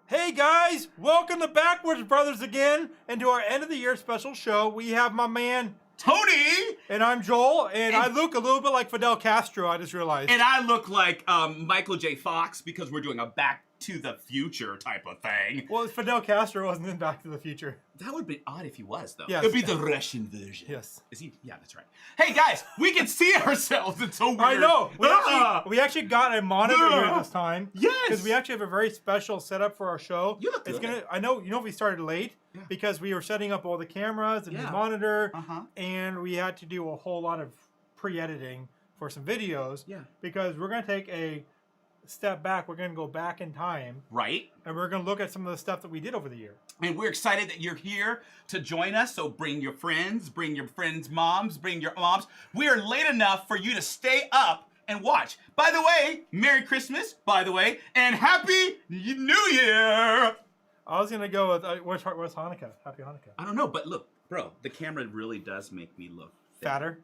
Hey guys, welcome to Backwoods Brothers again, and to our end of the year special show. We have my man Tony! And I'm Joel, and I look a little bit like Fidel Castro, I just realized. And I look like Michael J. Fox because we're doing a Back to the Future type of thing. Well, Fidel Castro wasn't in Back to the Future. That would be odd if he was, though. Yes. It would be the Russian version. Yes. Is he? Yeah, that's right. Hey, guys, we can see ourselves. It's so weird. I know. We actually got a monitor here this time. Yes. Because we actually have a very special setup for our show. You look good. I know, we started late because we were setting up all the cameras and the monitor, and we had to do a whole lot of pre-editing for some videos. Yeah. Because we're going to take a step back. We're going to go back in time. Right. And we're going to look at some of the stuff that we did over the year. And we're excited that you're here to join us. So bring your friends moms, bring your moms. We are late enough for you to stay up and watch. By the way, Merry Christmas, by the way, and Happy New Year. I was going to go with, where's Hanukkah? Happy Hanukkah. I don't know, but look, bro, the camera really does make me look thin. Fatter?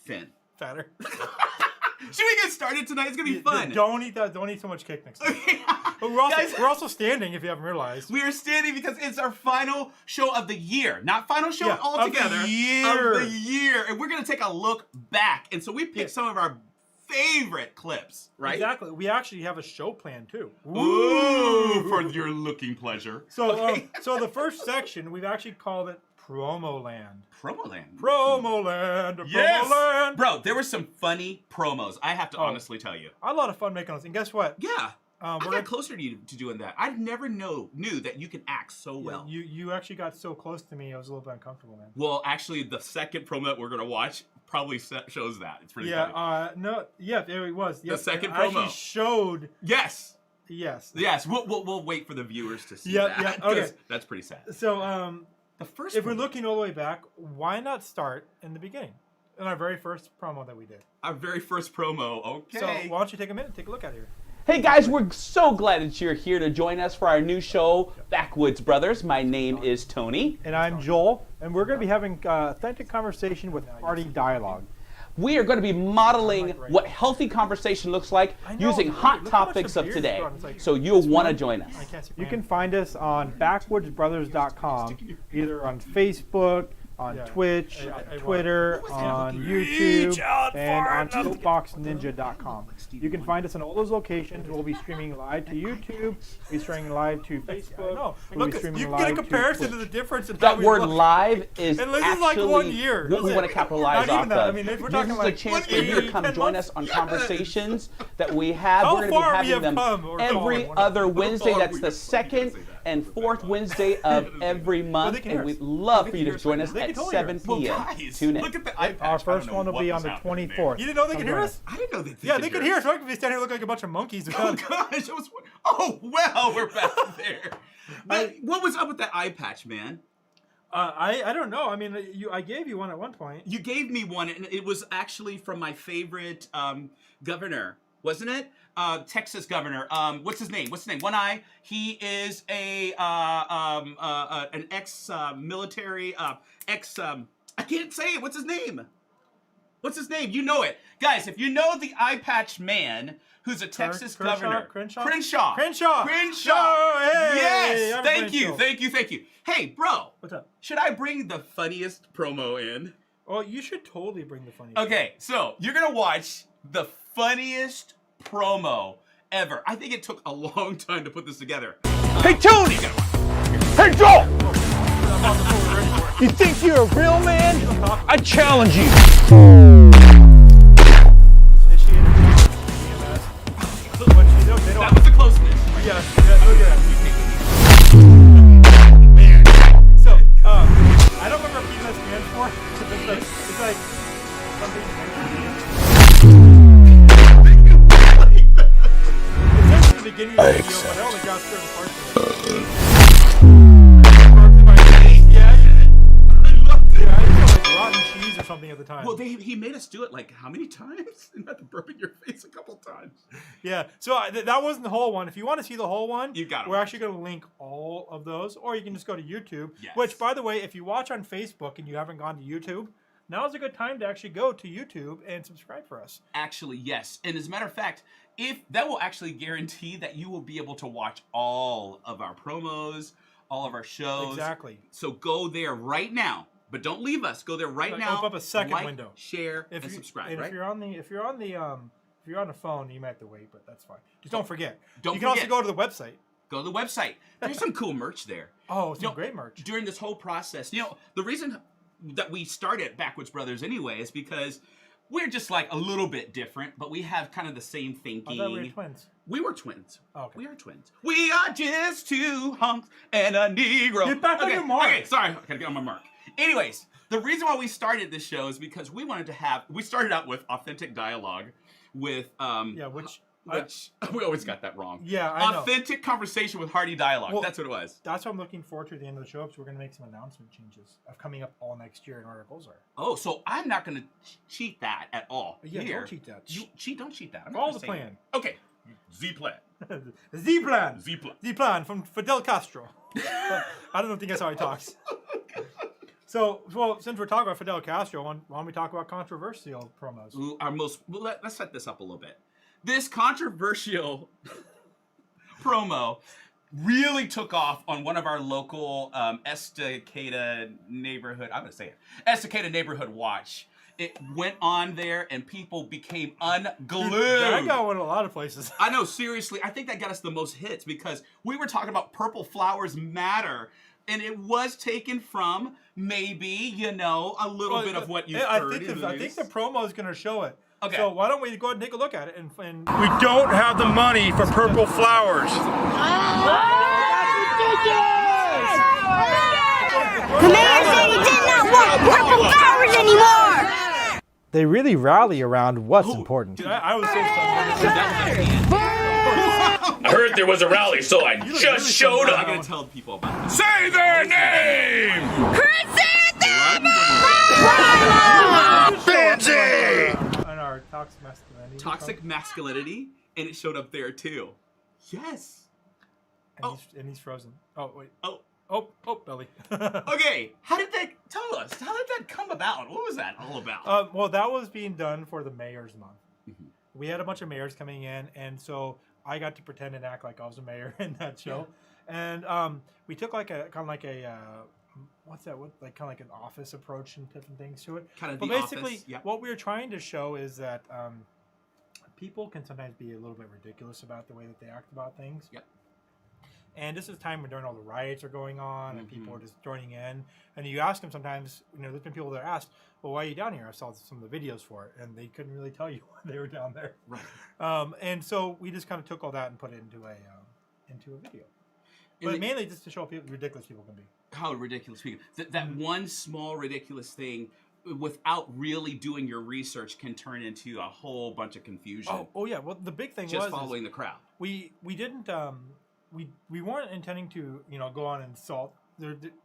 Thin. Fatter. Should we get started tonight? It's gonna be fun. Don't eat that. Don't eat so much cake next time. But we're also standing, if you haven't realized. We are standing because it's our final show of the year. Not final show altogether. Of the year. Of the year. And we're gonna take a look back. And so we picked some of our favorite clips, right? Exactly. We actually have a show plan too. Ooh, for your looking pleasure. So, so the first section, we've actually called it Promo Land. Promo Land. Promo Land. Yes. Promo Land. Bro, there were some funny promos. I have to honestly tell you. I had a lot of fun making those. And guess what? Yeah. I got closer to you to doing that. I never knew that you could act so well. You actually got so close to me, I was a little bit uncomfortable, man. Well, actually, the second promo that we're going to watch probably shows that. It's pretty funny. It was. The second promo. Actually showed. Yes. Yes. Yes. We'll wait for the viewers to see that. Yeah, okay. That's pretty sad. So, the first if we're looking all the way back, why not start in the beginning? In our very first promo that we did. Our very first promo. Okay. So, why don't you take a minute and take a look at it here. Hey guys, we're so glad that you're here to join us for our new show, Backwoods Brothers. My name is Tony. And I'm Joel, and we're going to be having authentic conversation with party dialogue. We are going to be modeling what healthy conversation looks like using hot topics of today. So you'll want to join us. You can find us on backwoodsbrothers.com, either on Facebook, on Twitch, Twitter, on YouTube, and on soapboxninja.com. You can find us in all those locations. We'll be streaming live to YouTube, we'll be streaming live to Facebook. We'll be streaming you live get a to comparison Twitch. of the difference in That word live is and this actually is like 1 year. what we want to capitalize Not off even that. of. I mean, we're This talking is like a chance for 8, you to come 10 join months. us on conversations that we have. How We're going far to we be having have them come, or every gone. other Wednesday. That's we the have second and fourth Wednesday of every month, they can hear and us. we'd love for you to join us They can at totally hear 7 us. p.m. guys, Tune in. look at the eye patch. Our I first don't one know will be what on the was happening 24th. You didn't know they could hear join us? I didn't know that. Yeah, they could hear us. We're going to be standing here looking like a bunch of monkeys. Oh gosh! Oh well, we're back there. But what was up with that eye patch, man? I don't know. I mean, I gave you one at one point. You gave me one, and it was actually from my favorite governor, wasn't it? Texas governor. What's his name? One Eye. He is an ex-military, I can't say it. What's his name? You know it, guys. If you know the eye patch man, who's a Texas governor, Crenshaw. Crenshaw. Hey, Yes. I'm Thank you. Crenshaw. Thank you. Hey, bro. What's up? Should I bring the funniest promo in? Oh, you should totally bring the funny. Okay, so you're gonna watch the funniest promo ever. I think it took a long time to put this together. Hey, Tony! Hey, Joel! You think you're a real man? I challenge you. That was the closeness. Yeah, look at that. So, I don't remember what that stands for. It's like something. It says at the beginning of the video, but I only got certain parts of it. Yeah, I felt like rotten cheese or something at the time. Well, he made us do it like how many times? And had to burp in your face a couple times. Yeah, so that wasn't the whole one. If you want to see the whole one, we're actually going to link all of those, or you can just go to YouTube. Yes. Which, by the way, if you watch on Facebook and you haven't gone to YouTube, now's a good time to actually go to YouTube and subscribe for us. Actually, yes. And as a matter of fact, if that will actually guarantee that you will be able to watch all of our promos, all of our shows. Exactly. So go there right now. But don't leave us. Go there right now. Open up a second like, window. Share, and subscribe. And right? if you're on the phone, you might have to wait, but that's fine. Just don't forget. Don't you can forget. also go to the website. Go to the website. There's some cool merch there. Oh, some great merch. During this whole process, the reason that we started Backwoods Brothers anyway is because we're just like a little bit different, but we have kind of the same thinking. I thought we were twins. We were twins. Oh, okay. We are twins. We are just two hunks and a Negro. Get back on your mark. Okay, sorry. I gotta get on my mark. Anyways, the reason why we started this show is because we wanted to we started out with authentic dialogue with, which we always got that wrong. Yeah, I know. Authentic conversation with hearty dialogue. Well, that's what it was. That's what I'm looking forward to at the end of the show, because we're going to make some announcement changes of coming up all next year and what our goals are. Oh, so I'm not going to cheat that at all. Yeah, Here. don't cheat that. Don't cheat that. I'm Follow not the gonna say plan. that. Okay. Z-plan. Z-Plan. Z-plan. Z-Plan from Fidel Castro. I don't think that's how he talks. So, since we're talking about Fidel Castro, why don't we talk about controversial promos? Ooh, let's set this up a little bit. This controversial promo really took off on one of our local Estacada neighborhood. I'm going to say it. Estacada neighborhood watch. It went on there and people became unglued. That got one in a lot of places. I know, seriously. I think that got us the most hits because we were talking about Purple Flowers Matter. And it was taken from maybe, a little bit of what you heard. I think the promo is going to show it. Okay. So why don't we go ahead and take a look at it? And We don't have the money for purple flowers. The mayor said he did not want purple flowers anymore. they really rally around what's important. Dude, I was so stunned. I heard there was a rally, so I just showed I'm up. going to tell people about this. Say their name! Fancy! On our toxic masculinity. Toxic masculinity, and it showed up there too. Yes. And he's frozen. Oh, wait. Oh, belly. okay. How did that come about? What was that all about? Well, that was being done for the mayor's month. Mm-hmm. We had a bunch of mayors coming in, and so I got to pretend and act like I was a mayor in that show. Yeah. And we took like a kind of like a what's that? What like kind of like an office approach and different things to it. Kind of. But the basically, office. Yep. what we were trying to show is that people can sometimes be a little bit ridiculous about the way that they act about things. Yep. And this is a time when all the riots are going on and people are just joining in. And you ask them sometimes, there's been people that are asked, well, why are you down here? I saw some of the videos for it. And they couldn't really tell you why they were down there. Right. And so we just kind of took all that and put it into a video. But mainly just to show how ridiculous people can be. How ridiculous people. That one small ridiculous thing, without really doing your research, can turn into a whole bunch of confusion. Oh yeah. Well, the big thing just was following the crowd. We didn't we weren't intending to go on and insult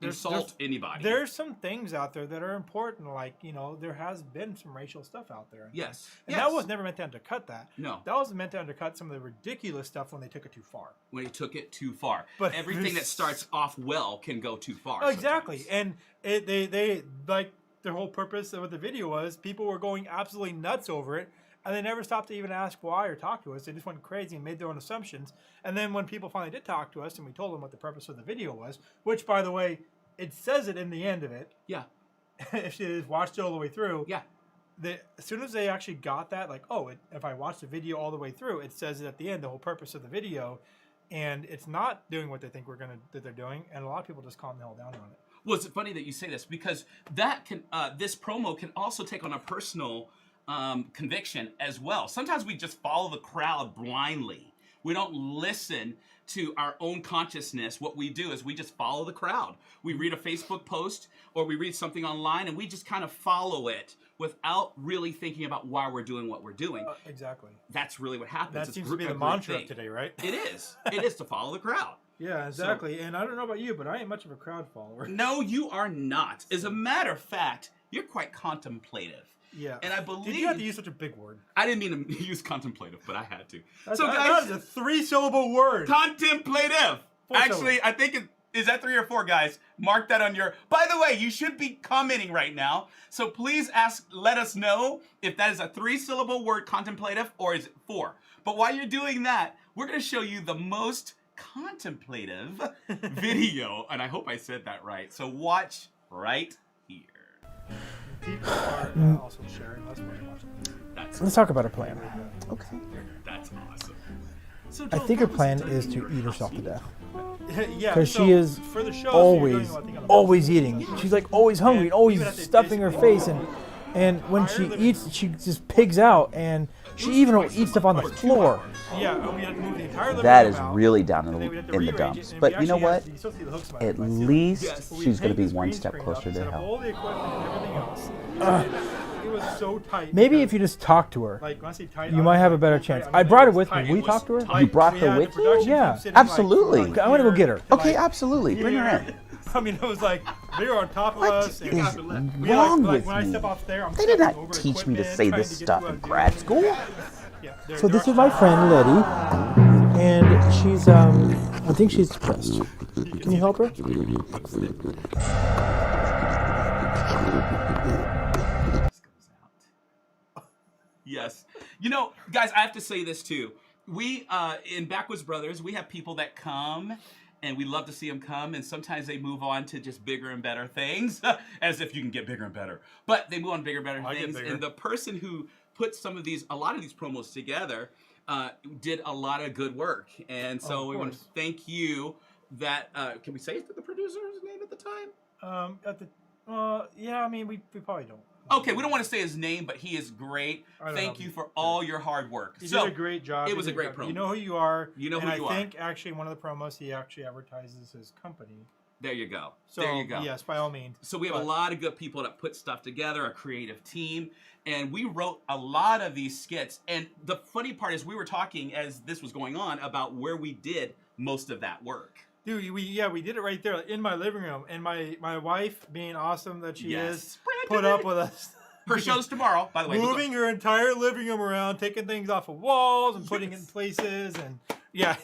Insult anybody. There's some things out there that are important, like there has been some racial stuff out there. Yes. And that was never meant to undercut that. No. That was meant to undercut some of the ridiculous stuff when they took it too far. When they took it too far. But everything that starts off well can go too far. Oh, exactly. And they like their whole purpose of what the video was, people were going absolutely nuts over it. And they never stopped to even ask why or talk to us. They just went crazy and made their own assumptions. And then when people finally did talk to us and we told them what the purpose of the video was, which, by the way, it says it in the end of it. Yeah. If you watched it all the way through. Yeah. As soon as they actually got that, like, if I watch the video all the way through, it says it at the end, the whole purpose of the video. And it's not doing what they think that they're doing. And a lot of people just calm the hell down on it. Well, it's funny that you say this because that can this promo can also take on a personal conviction as well. Sometimes we just follow the crowd blindly. We don't listen to our own consciousness. What we do is we just follow the crowd. We read a Facebook post or we read something online and we just kind of follow it without really thinking about why we're doing what we're doing. Exactly. That's really what happens. That seems to be the mantra of today, right? It is. It is to follow the crowd. Yeah, exactly. And I don't know about you, but I ain't much of a crowd follower. No, you are not. As a matter of fact, you're quite contemplative. Yeah. And I believe... Did you have to use such a big word? I didn't mean to use contemplative, but I had to. That is a 3-syllable word. Contemplative. Actually, I think Is that 3 or 4, guys? Mark that on your... By the way, you should be commenting right now. So please let us know if that is a 3-syllable word, contemplative, or is it 4. But while you're doing that, we're going to show you the most contemplative video. And I hope I said that right. So watch right here. People are also sharing us when watching. Let's talk about her plan. Okay. That's awesome. So, I think her plan is to eat herself to death. Yeah, Because so she is for the show, always eating. She's like always hungry, always stuffing her face, and when she eats, she just pigs out, and she even will eat stuff on the floor. Yeah, we had to move the entire living That room is out, really down and then we had to in the rearrange dumps. it, and But we you know actually what? had- you still see the hooks on At my ceiling. least But we she's going to taped be this one green step screen closer up, to set up health. all the equipment and everything else. It was so tight. Maybe because, if you just talk to her, like, when I say tight, you I might mean, have a like, better tight, chance. mean, I brought her it was with tight. me. We It was talked to her. tight. You brought We her had with the you? production Yeah, team sitting, like, absolutely. from, like, I'm gonna go here get her. to, Okay, like, absolutely. Bring her in. I mean, it was like they were on top of us. And is we wrong like, with when I me? step off there, I'm They did stepping not over teach me to equipment, say trying this to get stuff to a in grad dude. school. Yeah, So this is my friend Letty, and she's I think she's depressed. Can you help her? Yes. You know, guys, I have to say this too. We, in Backwoods Brothers, we have people that come and we love to see them come, and sometimes they move on to just bigger and better things, as if you can get bigger and better. But they move on to bigger and better things, and the person who put a lot of these promos together, did a lot of good work. And so we want to thank you that, can we say the producer's name at the time? Yeah, I mean, we probably don't. Okay, we don't want to say his name, but he is great. Thank you for all your hard work. You did a great job. It was a great promo. You know who you are. You know who and you I are. think actually one of the promos he actually advertises his company. There you go. So there you go. yes, by all means. So we have a lot of good people that put stuff together, a creative team, and we wrote a lot of these skits. And the funny part is we were talking as this was going on about where we did most of that work. Dude, we did it right there in my living room, and my wife, being awesome that she is, put up with us. Her show's tomorrow, by the way. Moving her entire living room around, taking things off of walls and putting it in places, and yeah,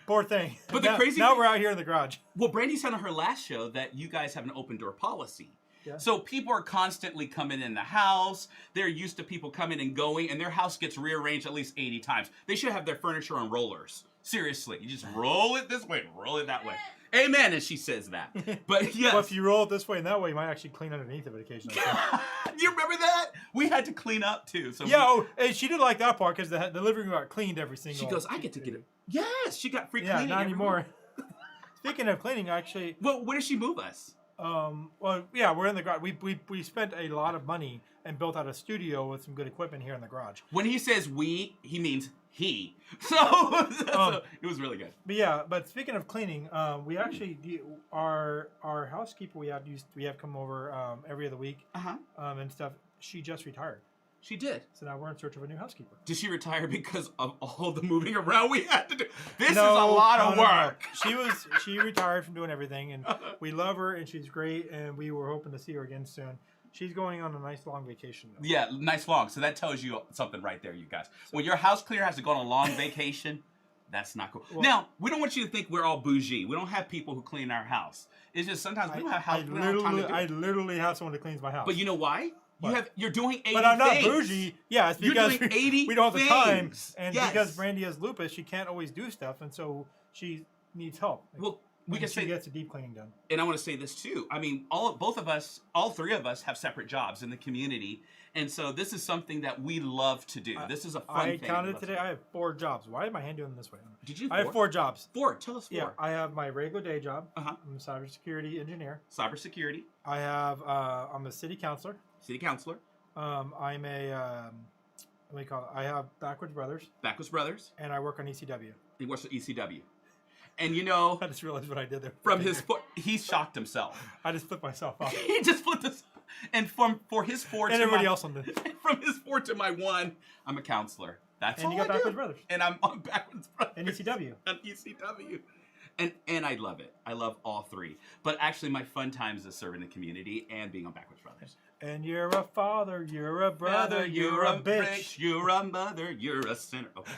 poor thing. But the crazy now thing, we're out here in the garage. Well, Brandy said on her last show that you guys have an open door policy. Yeah. So people are constantly coming in the house. They're used to people coming and going, and their house gets rearranged at least 80 times. They should have their furniture on rollers. Seriously, you just roll it this way, roll it that way. Amen, as she says that. But yes. Well, if you roll it this way and that way, you might actually clean underneath of it occasionally. You remember that? We had to clean up too. So yeah, and she did like that part because the living room got cleaned every single. She goes, I get to get it. Yes, she got free yeah, cleaning. not anymore. Speaking of cleaning, actually. Well, where did she move us? Well, yeah, we're in the garage. We spent a lot of money and built out a studio with some good equipment here in the garage. When he says we, he means he. So it was really good. But yeah, but speaking of cleaning, we actually our housekeeper we have come over every other week and stuff. She just retired. She did. So now we're in search of a new housekeeper. Did she retire because of all the moving around we had to do? This is a lot of work. No. She retired from doing everything, and we love her, and she's great, and we were hoping to see her again soon. She's going on a nice long vacation, though. Yeah, nice long. So that tells you something right there, you guys. When your house cleaner has to go on a long vacation, that's not cool. Well, now, we don't want you to think we're all bougie. We don't have people who clean our house. It's just sometimes we don't have house. I literally have someone that cleans my house. But you know why? You're doing 80 things. But I'm not bougie. Yeah, it's because you're doing 80 we don't have the time. And yes. because Brandy has lupus, she can't always do stuff, and so she needs help. Well, we can say she gets a deep cleaning done. And I want to say this too. I mean, all three of us have separate jobs in the community, and so this is something that we love to do. This is a fun thing. I counted today. I have 4 jobs. Why is my hand doing this way? Did you? I have 4 jobs. 4. Tell us 4. Yeah, I have my regular day job. I'm a cybersecurity engineer. Cybersecurity. I have. I'm a city councilor. City councilor. I'm a. What do you call it? I have Backwoods Brothers. Backwoods Brothers. And I work on ECW. He works at ECW. And you know, I just realized what I did there. From his he shocked himself. I just flipped myself off. He just flipped us. And for his 4 and to everybody my, else on this. From his 4 to my 1, I'm a counselor. That's and all you got I Backwoods do. Brothers. And I'm on Backwoods Brothers. And ECW. And ECW. And I love it. I love all 3. But actually, my fun times is serving the community and being on Backwoods Brothers. And you're a father, you're a brother, you're a bitch. You're a mother, you're a sinner. Okay.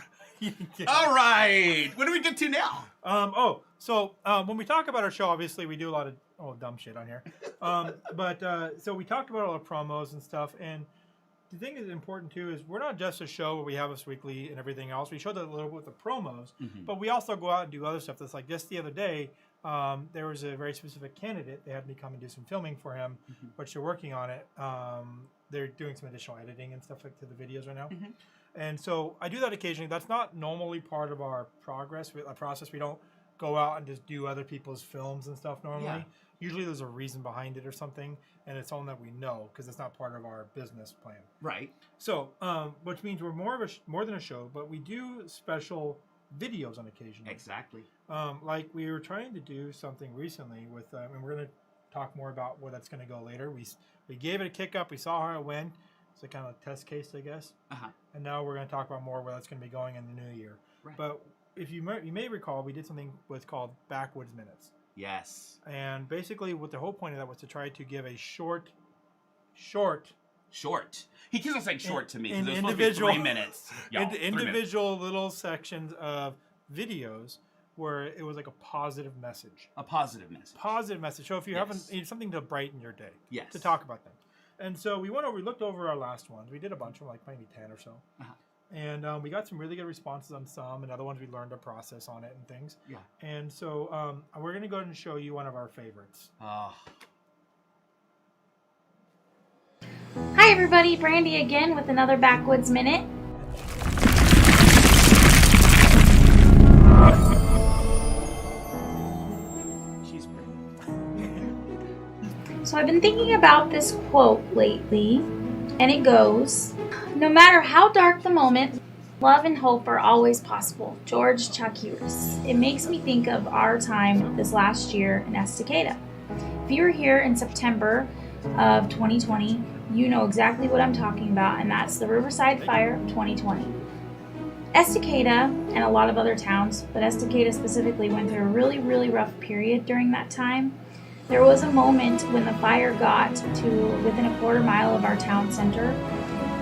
All right. What do we get to now? When we talk about our show, obviously we do a lot of dumb shit on here. So we talked about all the promos and stuff, and the thing that's important too is we're not just a show where we have us weekly and everything else. We show that a little bit with the promos, but we also go out and do other stuff. That's like just the other day, there was a very specific candidate. They had me come and do some filming for him, which they're working on it. They're doing some additional editing and stuff like to the videos right now. And so I do that occasionally. That's not normally part of our process. We don't go out and just do other people's films and stuff normally. Yeah. Usually there's a reason behind it or something, and it's something that we know because it's not part of our business plan. Right. So, which means we're more than a show, but we do special videos on occasion. Exactly. Like we were trying to do something recently with, and we're going to talk more about where that's going to go later. We gave it a kick up. We saw how it went. It's a kind of test case, I guess. And now we're going to talk about more where that's going to be going in the new year. Right. But if you may recall, we did something called Backwoods Minutes. Yes. And basically, what the whole point of that was to try to give a short. He keeps on saying short to me because it's supposed to be individual 3 minutes. Y'all, 3 minutes. Individual little sections of videos where it was like a positive message. A positive message. Positive message. So if you haven't, something to brighten your day. Yes. To talk about them. And so we looked over our last ones. We did a bunch of them, like maybe 10 or so. And we got some really good responses on some, and other ones we learned a process on it and things. Yeah. And so we're going to go ahead and show you one of our favorites. Hi everybody, Brandy again with another Backwoods Minute. She's pretty. So I've been thinking about this quote lately, and it goes, "No matter how dark the moment, love and hope are always possible." George Chakiris. It makes me think of our time this last year in Estacada. If you were here in September of 2020, you know exactly what I'm talking about, and that's the Riverside Fire of 2020. Estacada and a lot of other towns, but Estacada specifically, went through a really, really rough period during that time. There was a moment when the fire got to within a quarter mile of our town center,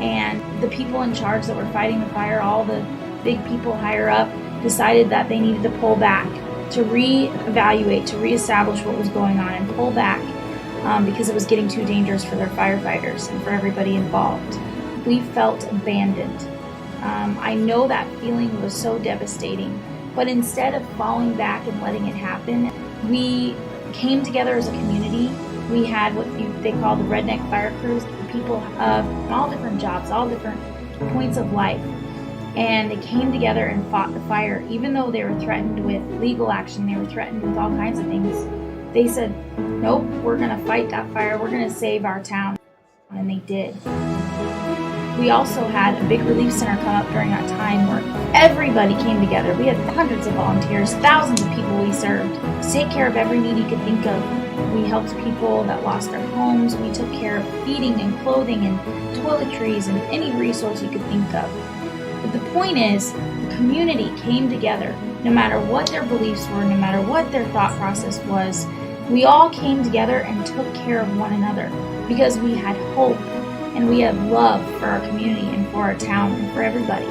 and the people in charge that were fighting the fire, all the big people higher up, decided that they needed to pull back, to reevaluate, to reestablish what was going on, and pull back because it was getting too dangerous for their firefighters and for everybody involved. We felt abandoned. I know that feeling was so devastating, but instead of falling back and letting it happen, we came together as a community. We had what they call the redneck fire crews, people of all different jobs, all different points of life, and they came together and fought the fire. Even though they were threatened with legal action, they were threatened with all kinds of things, they said, nope, we're going to fight that fire, we're going to save our town, and they did. We also had a big relief center come up during that time where everybody came together. We had hundreds of volunteers, thousands of people we served to take care of every need you could think of. We helped people that lost their homes. We took care of feeding and clothing and toiletries and any resource you could think of. But the point is, the community came together. No matter what their beliefs were, no matter what their thought process was, we all came together and took care of one another because we had hope and we had love for our community and for our town and for everybody.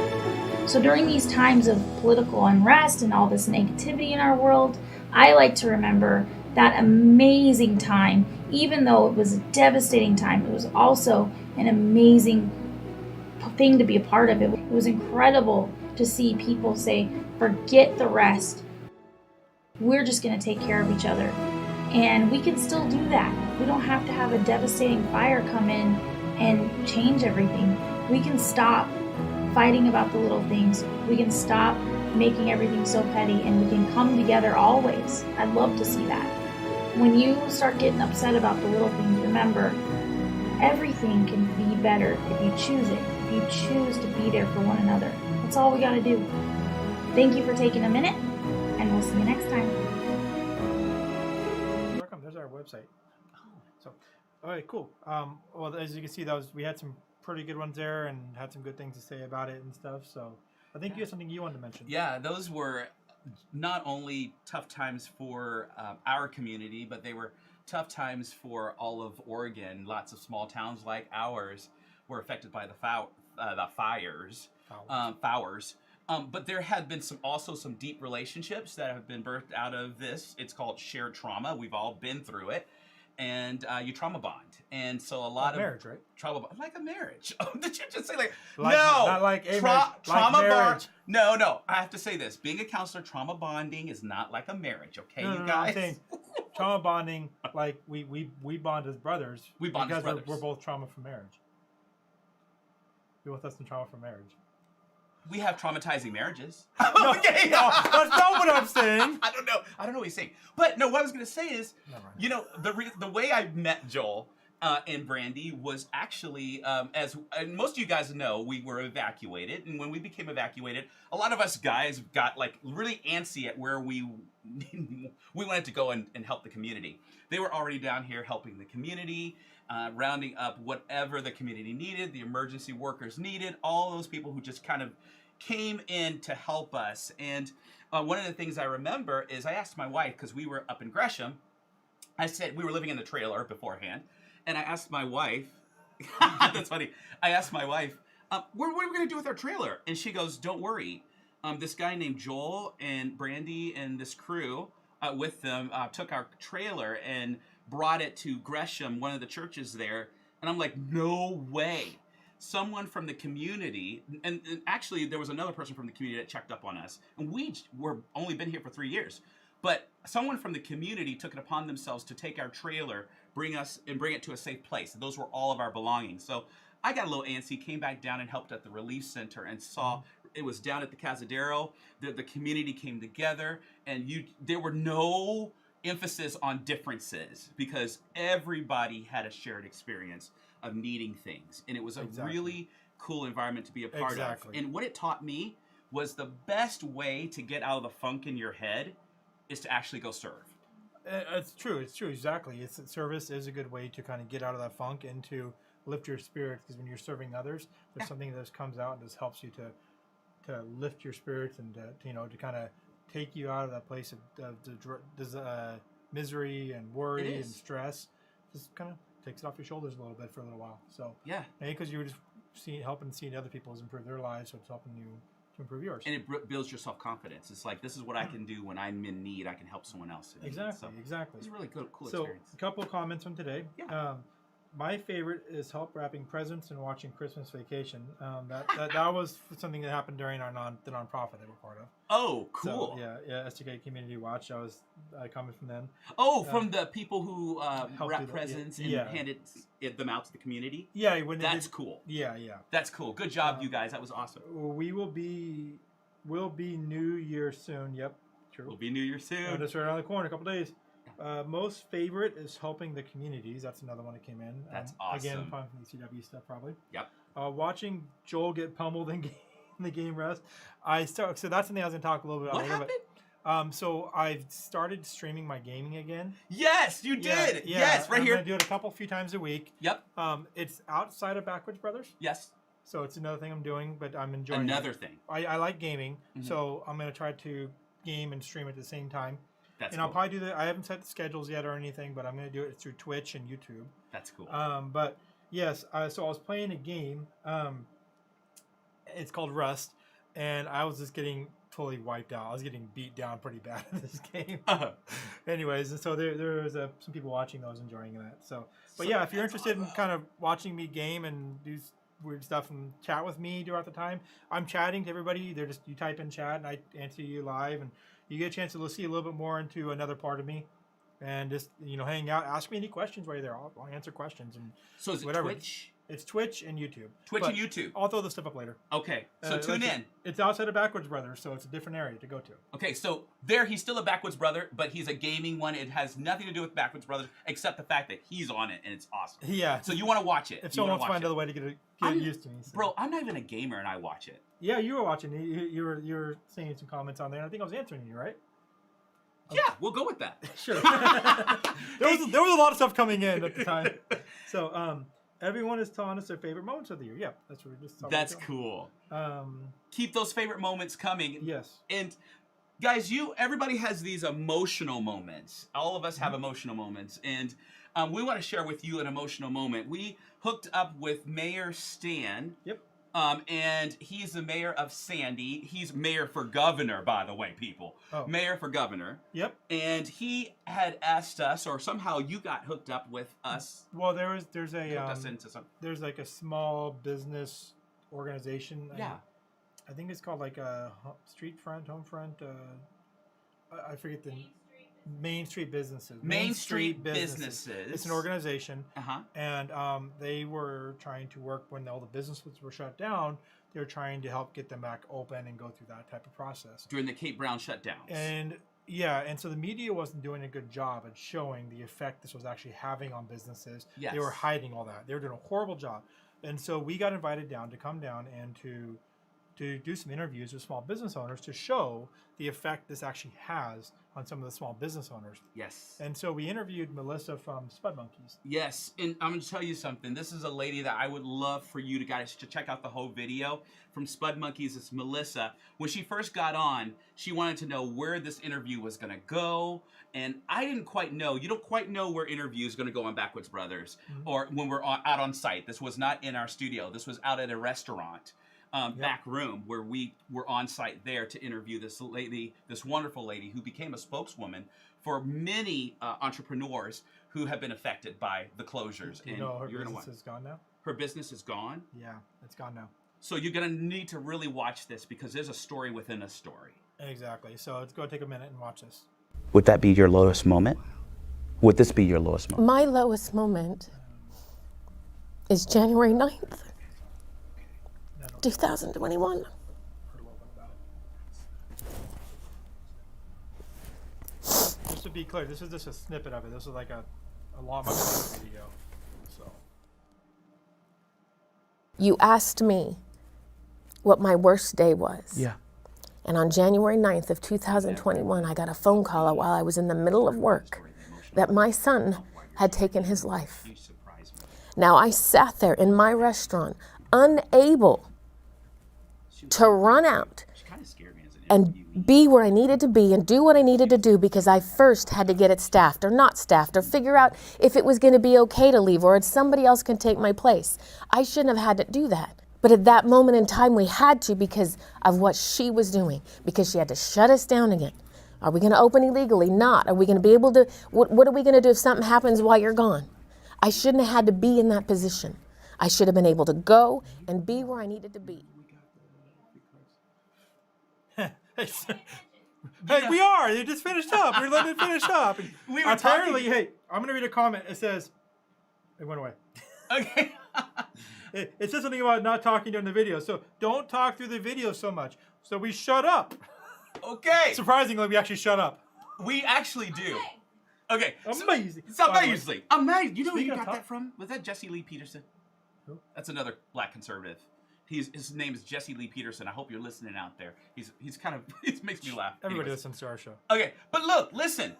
So during these times of political unrest and all this negativity in our world, I like to remember that amazing time. Even though it was a devastating time, it was also an amazing thing to be a part of. It was incredible to see people say, forget the rest. We're just going to take care of each other. And we can still do that. We don't have to have a devastating fire come in and change everything. We can stop fighting about the little things. We can stop making everything so petty, and we can come together always. I'd love to see that. When you start getting upset about the little things, remember, everything can be better if you choose it. If you choose to be there for one another. That's all we gotta do. Thank you for taking a minute, and we'll see you next time. Welcome. There's our website. So, all right, cool. Well, as you can see, we had some pretty good ones there and had some good things to say about it and stuff. So, I think you had something you wanted to mention. Yeah, those were not only tough times for our community, but they were tough times for all of Oregon. Lots of small towns like ours were affected by the fires. But there have been also some deep relationships that have been birthed out of this. It's called shared trauma. We've all been through it. And you trauma bond. And so a lot of marriage, right? Trauma bond, like a marriage. Oh, did you just say no? Not like a marriage, trauma like bond. No. I have to say this. Being a counselor, trauma bonding is not like a marriage, okay, No, you guys? I'm saying trauma bonding, like we bond as brothers. We bond as because brothers. we're both trauma from marriage. We both have some trauma from marriage. We have traumatizing marriages. Okay, no, that's not what I'm saying. I don't know what he's saying. But no, what I was going to say is, the way I met Joel and Brandy was actually, and most of you guys know, we were evacuated. And when we became evacuated, a lot of us guys got like really antsy at where we wanted to go and help the community. They were already down here helping the community, rounding up whatever the community needed, the emergency workers needed, all those people who just kind of came in to help us. And one of the things I remember is I asked my wife, because we were up in Gresham, I said, we were living in the trailer beforehand, and I asked my wife, that's funny, I asked my wife, what are we going to do with our trailer? And she goes, don't worry. This guy named Joel and Brandy and this crew with them took our trailer and brought it to Gresham, one of the churches there. And I'm like, no way. Someone from the community, and actually there was another person from the community that checked up on us. And we were only been here for 3 years. But someone from the community took it upon themselves to take our trailer, bring it to a safe place. Those were all of our belongings. So I got a little antsy, came back down and helped at the relief center and saw it was down at the Cazadero. The community came together, and there were no emphasis on differences because everybody had a shared experience of needing things. And it was a really cool environment to be a part of. And what it taught me was the best way to get out of the funk in your head is to actually go serve. It's true, exactly. Service is a good way to kind of get out of that funk and to lift your spirits, because when you're serving others, there's something that just comes out and just helps you to lift your spirits and to kind of take you out of that place of misery and worry and stress. Just kind of takes it off your shoulders a little bit for a little while. So because you were just helping see other people's improve their lives, so it's helping you to improve yours. And it builds your self-confidence. It's like, this is what I can do when I'm in need. I can help someone else. Exactly. It's a really cool experience. So a couple of comments from today. Yeah. My favorite is help wrapping presents and watching Christmas Vacation. That was something that happened during the nonprofit that we're part of. Oh, cool. So, STK Community Watch. I comment from them. Oh, from the people who wrap presents and handed them out to the community? Yeah. That's cool. Yeah. That's cool. Good job, you guys. That was awesome. We'll be New Year soon. Yep. True. We'll be New Year soon. Just right around the corner, a couple days. Most favorite is helping the communities. That's another one that came in. That's awesome. Again, from the CW stuff, probably. Yep. Watching Joel get pummeled in the game rest. So that's something I was going to talk a little bit about. What happened? So I've started streaming my gaming again. Yes, you did. Yeah, yes, right here. I'm going to do it a few times a week. Yep. It's outside of Backwoods Brothers. Yes. So it's another thing I'm doing, but I'm enjoying another thing. I like gaming, so I'm going to try to game and stream at the same time. That's I'll probably do that. I haven't set the schedules yet or anything, but I'm going to do it through Twitch and YouTube. That's cool. But yes, so I was playing a game. It's called Rust, and I was just getting totally wiped out. I was getting beat down pretty bad in this game. Anyways, and so there was some people watching that was enjoying that. But yeah, if you're interested in kind of watching me game and do weird stuff and chat with me throughout the time, I'm chatting to everybody. You type in chat and I answer you live, and you get a chance to see a little bit more into another part of me, and just hang out, ask me any questions while you're there. I'll answer questions and so is it whatever. Twitch? It's Twitch and YouTube. And YouTube. I'll throw the stuff up later. Okay, so tune in. It's outside of Backwoods Brothers, so it's a different area to go to. Okay, so he's still a Backwoods brother, but he's a gaming one. It has nothing to do with Backwoods Brothers, except the fact that he's on it, and it's awesome. Yeah. So you want to watch it. If someone wants to find another way to get used to me. So. Bro, I'm not even a gamer, and I watch it. Yeah, you were watching. You were saying some comments on there, and I think I was answering you, right? Yeah, we'll go with that. Sure. there was a lot of stuff coming in at the time. So, everyone is telling us their favorite moments of the year. Yeah, that's what we're just talking about. That's cool. Keep those favorite moments coming. Yes. And guys, everybody has these emotional moments. All of us have emotional moments, and we want to share with you an emotional moment. We hooked up with Mayor Stan. Yep. And he's the mayor of Sandy. He's mayor for governor, by the way, people. Oh. Mayor for governor. Yep. And he had asked us, or somehow you got hooked up with us. Well, there's Hooked us into something. there's like a small business organization. Yeah. I think it's called like a Street Front, Home Front. I forget the Main Street Businesses. Main Street Businesses. It's an organization, Uh-huh. and they were trying to work when all the businesses were shut down. They were trying to help get them back open and go through that type of process. During the Kate Brown shutdowns. And yeah, and so the media wasn't doing a good job at showing the effect this was actually having on businesses. Yes. They were hiding all that. They were doing a horrible job. And so we got invited down to come down and to do some interviews with small business owners to show the effect this actually has on some of the small business owners. Yes. And so we interviewed Melissa from Spud Monkeys. Yes, and I'm going to tell you something. This is a lady that I would love for you guys to check out the whole video. From Spud Monkeys, it's Melissa. When she first got on, she wanted to know where this interview was going to go. And I didn't quite know. You don't quite know where interview is going to go on Backwoods Brothers or when we're out on site. This was not in our studio. This was out at a restaurant. Back room where we were on site there to interview this lady, this wonderful lady who became a spokeswoman for many entrepreneurs who have been affected by the closures. You know her business is gone now? Her business is gone? Yeah, it's gone now. So you're going to need to really watch this because there's a story within a story. Exactly. So let's go take a minute and watch this. Would that be your lowest moment? Would this be your lowest moment? My lowest moment is January 9th, 2021. Just to be clear, this is just a snippet of it. This is like a long video. So You asked me what my worst day was. Yeah. And on January 9th of 2021, I got a phone call while I was in the middle of work that my son had taken his life. Now I sat there in my restaurant, unable to run out and be where I needed to be and do what I needed to do because I first had to get it staffed or not staffed or figure out if it was going to be okay to leave or if somebody else can take my place. I shouldn't have had to do that. But at that moment in time, we had to because of what she was doing, because she had to shut us down again. Are we going to open illegally? Not. Are we going to be able to, what are we going to do if something happens while you're gone? I shouldn't have had to be in that position. I should have been able to go and be where I needed to be. Hey, we are. You just finished up. We're letting it finish up. We were apparently, talking... hey, I'm going to read a comment. It says, it went away. Okay. It says something about not talking during the video. So don't talk through the video so much. So we shut up. Okay. Surprisingly, we actually shut up. We actually do. Okay. Amazing. So amazing. Amazing. You know where you Speaking got of that from? Was that Jesse Lee Peterson? Who? That's another black conservative. His name is Jesse Lee Peterson. I hope you're listening out there. He's kind of, it makes me laugh. Everybody Anyways. listens to our show. Okay, but look, listen.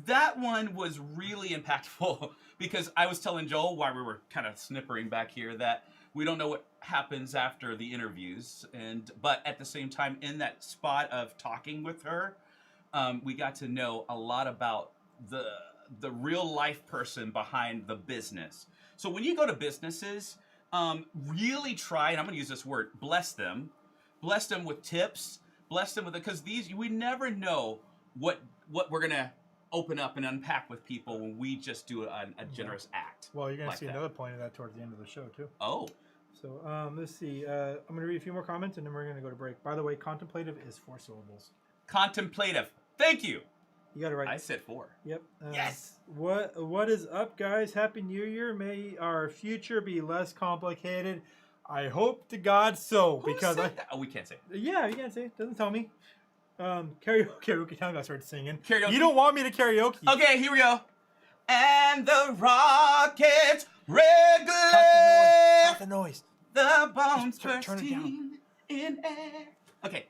That one was really impactful because I was telling Joel while we were kind of snippering back here that we don't know what happens after the interviews, but at the same time, in that spot of talking with her, we got to know a lot about the real life person behind the business. So when you go to businesses, really try, and I'm going to use this word, bless them with tips, bless them with it, because we never know what we're going to open up and unpack with people when we just do a generous act. Well, you're going to like see that. another point of that towards the end of the show, too. Oh. So let's see. I'm going to read a few more comments, and then we're going to go to break. By the way, contemplative is 4 syllables. Contemplative. Thank you. You got it right. I said 4. Yep. Yes. What is up, guys? Happy New Year. May our future be less complicated. I hope to God so. Who because said that? Oh, we can't say it. Yeah, you can't say it. Doesn't tell me. Karaoke time I started singing. Karaoke? You don't want me to karaoke. Okay, here we go. And the rockets regulate. Cut the noise. The bones Just turn it down. bursting in air. Okay.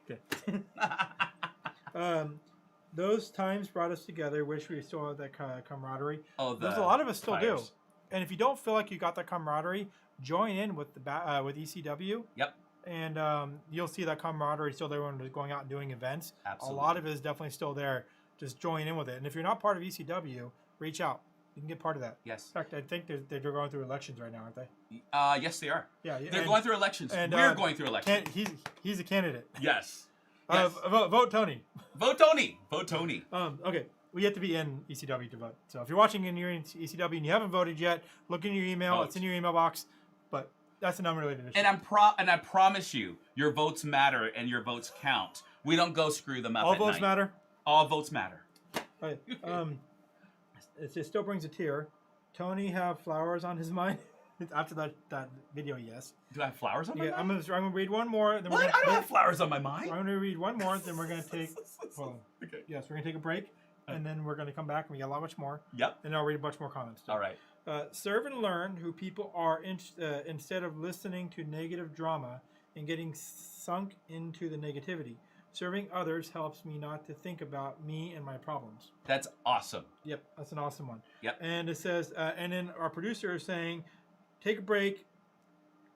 Those times brought us together. Wish we still had that camaraderie. Oh, There's a lot of us still fires. do. And if you don't feel like you got that camaraderie, join in with the with ECW. Yep. And you'll see that camaraderie still there when we're going out and doing events. Absolutely. A lot of it is definitely still there. Just join in with it. And if you're not part of ECW, reach out. You can get part of that. Yes. In fact, I think they're going through elections right now, aren't they? Yes, they are. Yeah. They're going through elections. And, We're going through elections. He's a candidate. Yes. Yes. Vote Tony. Vote Tony. Vote Tony. Okay. We have to be in ECW to vote. So if you're watching and you're in ECW and you haven't voted yet, look in your email. Vote. It's in your email box. But that's an unrelated issue. And I promise you, your votes matter and your votes count. We don't go screw them up. All at votes night. matter. All votes matter. Right. It still brings a tear. Tony have flowers on his mind after that video. Yes. Do I have flowers on my mind? I'm gonna read one more. Then What? I don't have flowers on my mind. I'm gonna read one more. Then we're gonna take. Well, Okay. yes, we're gonna take a break, and then we're gonna come back and we got a lot much more. Yep. And I'll read a bunch more comments. All right. Serve and learn who people are instead of listening to negative drama and getting sunk into the negativity. Serving others helps me not to think about me and my problems. That's awesome. Yep, that's an awesome one. Yep. And it says, and then our producer is saying, take a break.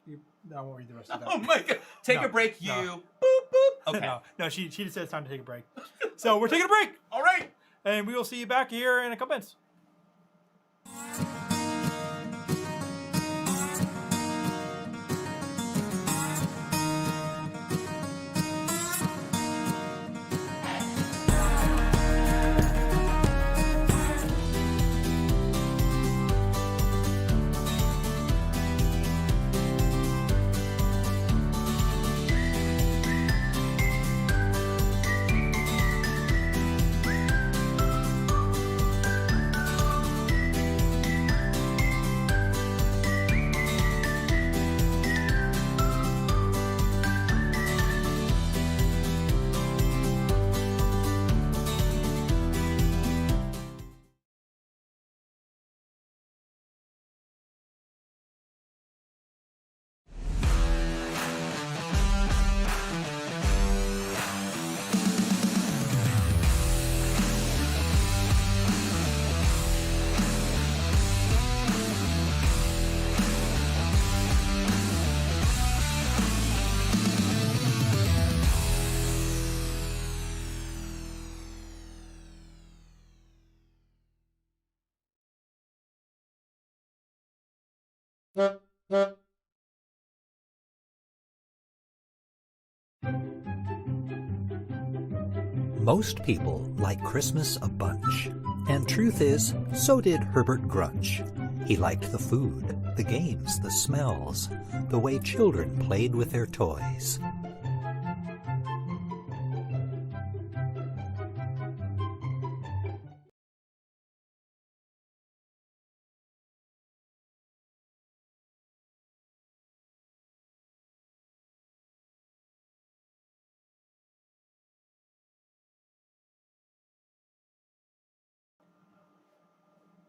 I won't read the rest of that. Oh my God. Take a break, you. No. Boop, boop. Okay. No, she just said it's time to take a break. So we're taking a break. All right. And we will see you back here in a couple minutes. Most people like Christmas a bunch. And truth is, so did Herbert Grunch. He liked the food, the games, the smells, the way children played with their toys.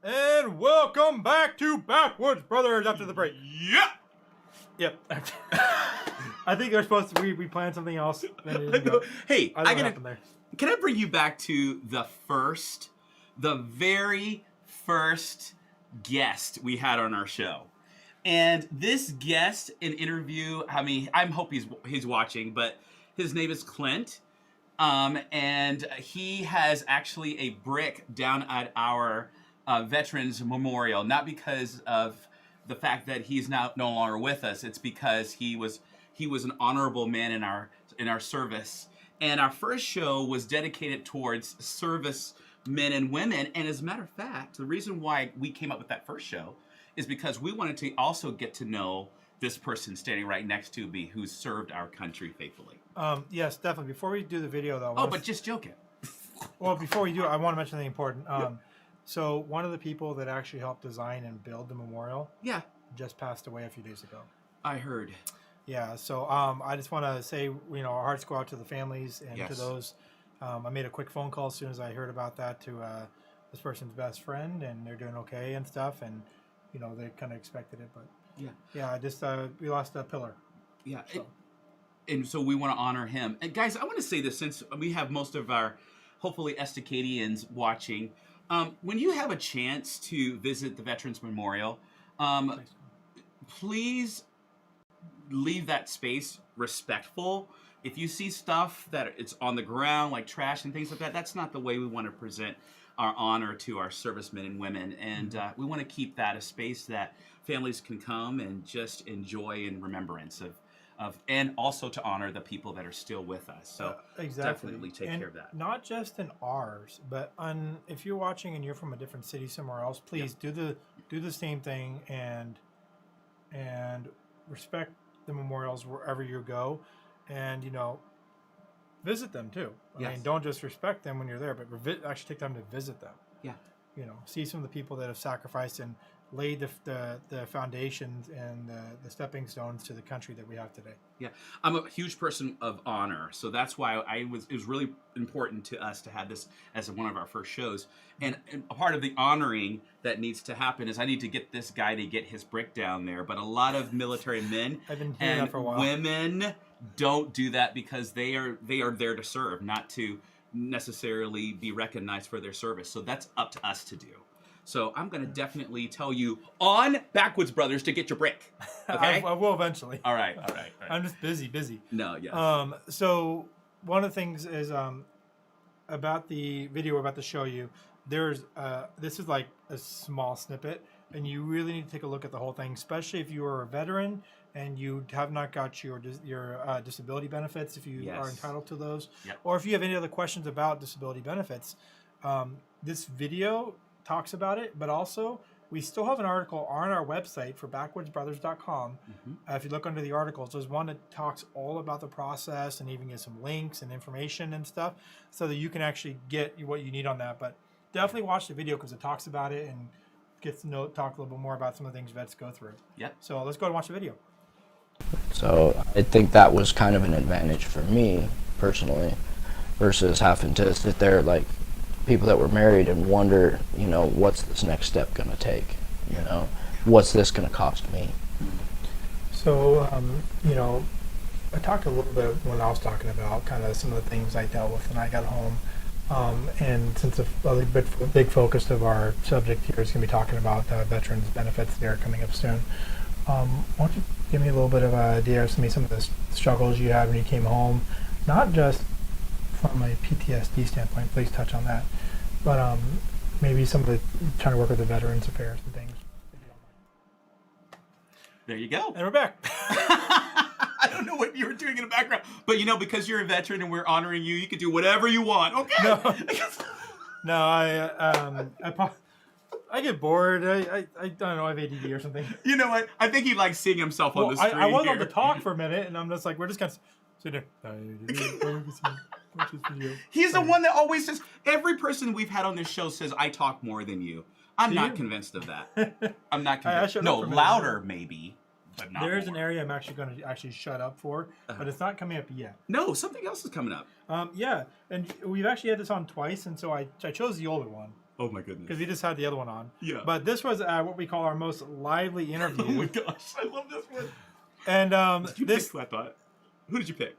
And welcome back to Backwoods Brothers after the break. Yeah. Yep. I think they're supposed to. We planned something else. Then it didn't go. Hey, I don't know what happened there. Can I bring you back to the very first guest we had on our show? And this guest in interview, I mean, I hope he's watching, but his name is Clint. And he has actually a brick down at our Veterans Memorial, not because of the fact that he's now no longer with us. It's because he was an honorable man in our service. And our first show was dedicated towards service men and women. And as a matter of fact, the reason why we came up with that first show is because we wanted to also get to know this person standing right next to me who served our country faithfully. Yes, definitely. Before we do the video, though. Oh, but just joking. Well, before we do it, I want to mention something important. So one of the people that actually helped design and build the memorial, just passed away a few days ago. I heard. Yeah. So I just want to say, our hearts go out to the families and to those. I made a quick phone call as soon as I heard about that to this person's best friend, and they're doing okay and stuff, and they kind of expected it, but I just we lost a pillar. Yeah. So. And so we want to honor him. And guys, I want to say this since we have most of our hopefully Estacadians watching. When you have a chance to visit the Veterans Memorial, please leave that space respectful. If you see stuff that it's on the ground, like trash and things like that, that's not the way we want to present our honor to our servicemen and women, and we want to keep that a space that families can come and just enjoy in remembrance of and also to honor the people that are still with us. So definitely take care of that. Not just in ours, but if you're watching and you're from a different city somewhere else, please do the same thing and respect the memorials wherever you go, and visit them too. I mean, don't just respect them when you're there, but actually take time to visit them. Yeah. See some of the people that have sacrificed and laid the foundations and the stepping stones to the country that we have today. Yeah, I'm a huge person of honor, so that's why it was really important to us to have this as one of our first shows. And a part of the honoring that needs to happen is I need to get this guy to get his brick down there. But a lot of military men I've been hearing that for a while. Women don't do that because they are there to serve, not to necessarily be recognized for their service. So that's up to us to do. So I'm going to definitely tell you on Backwoods Brothers to get your brick. Okay? I will eventually. All right. I'm just busy. No, yes. So one of the things is about the video we're about to show you. There's this is like a small snippet, and you really need to take a look at the whole thing, especially if you are a veteran and you have not got your disability benefits, if you are entitled to those, or if you have any other questions about disability benefits. This video talks about it, but also we still have an article on our website for backwoodsbrothers.com. If you look under the articles, there's one that talks all about the process and even gives some links and information and stuff so that you can actually get what you need on that. But definitely watch the video because it talks about it and gets to talk a little bit more about some of the things vets go through. So let's go and watch the video. So I think that was kind of an advantage for me personally versus having to sit there like people that were married and wonder, what's this next step going to take? What's this going to cost me? So, I talked a little bit when I was talking about kind of some of the things I dealt with when I got home. And since a big focus of our subject here is going to be talking about veterans benefits that are coming up soon, why don't you give me a little bit of an idea of some of the struggles you had when you came home, not just from a PTSD standpoint, please touch on that, but maybe some of the trying to work with the Veterans Affairs and things. There you go. And we're back. I don't know what you were doing in the background, but because you're a veteran and we're honoring you, you can do whatever you want. Okay. No, I get bored. I don't know. I have ADD or something. You know what? I think he likes seeing himself on the screen. I was on the talk for a minute, and I'm just like, we're just gonna sit there. He's the one that always says, every person we've had on this show says, I talk more than you. I'm not convinced of that. I'm not convinced. No, louder maybe, but not There's more. an area I'm actually going to shut up for, but it's not coming up yet. No, something else is coming up. Yeah, and we've actually had this on twice, and so I chose the older one. Oh my goodness. Because we just had the other one on. Yeah. But this was what we call our most lively interview. Oh my gosh, I love this one. And did you pick who I thought? Who did you pick?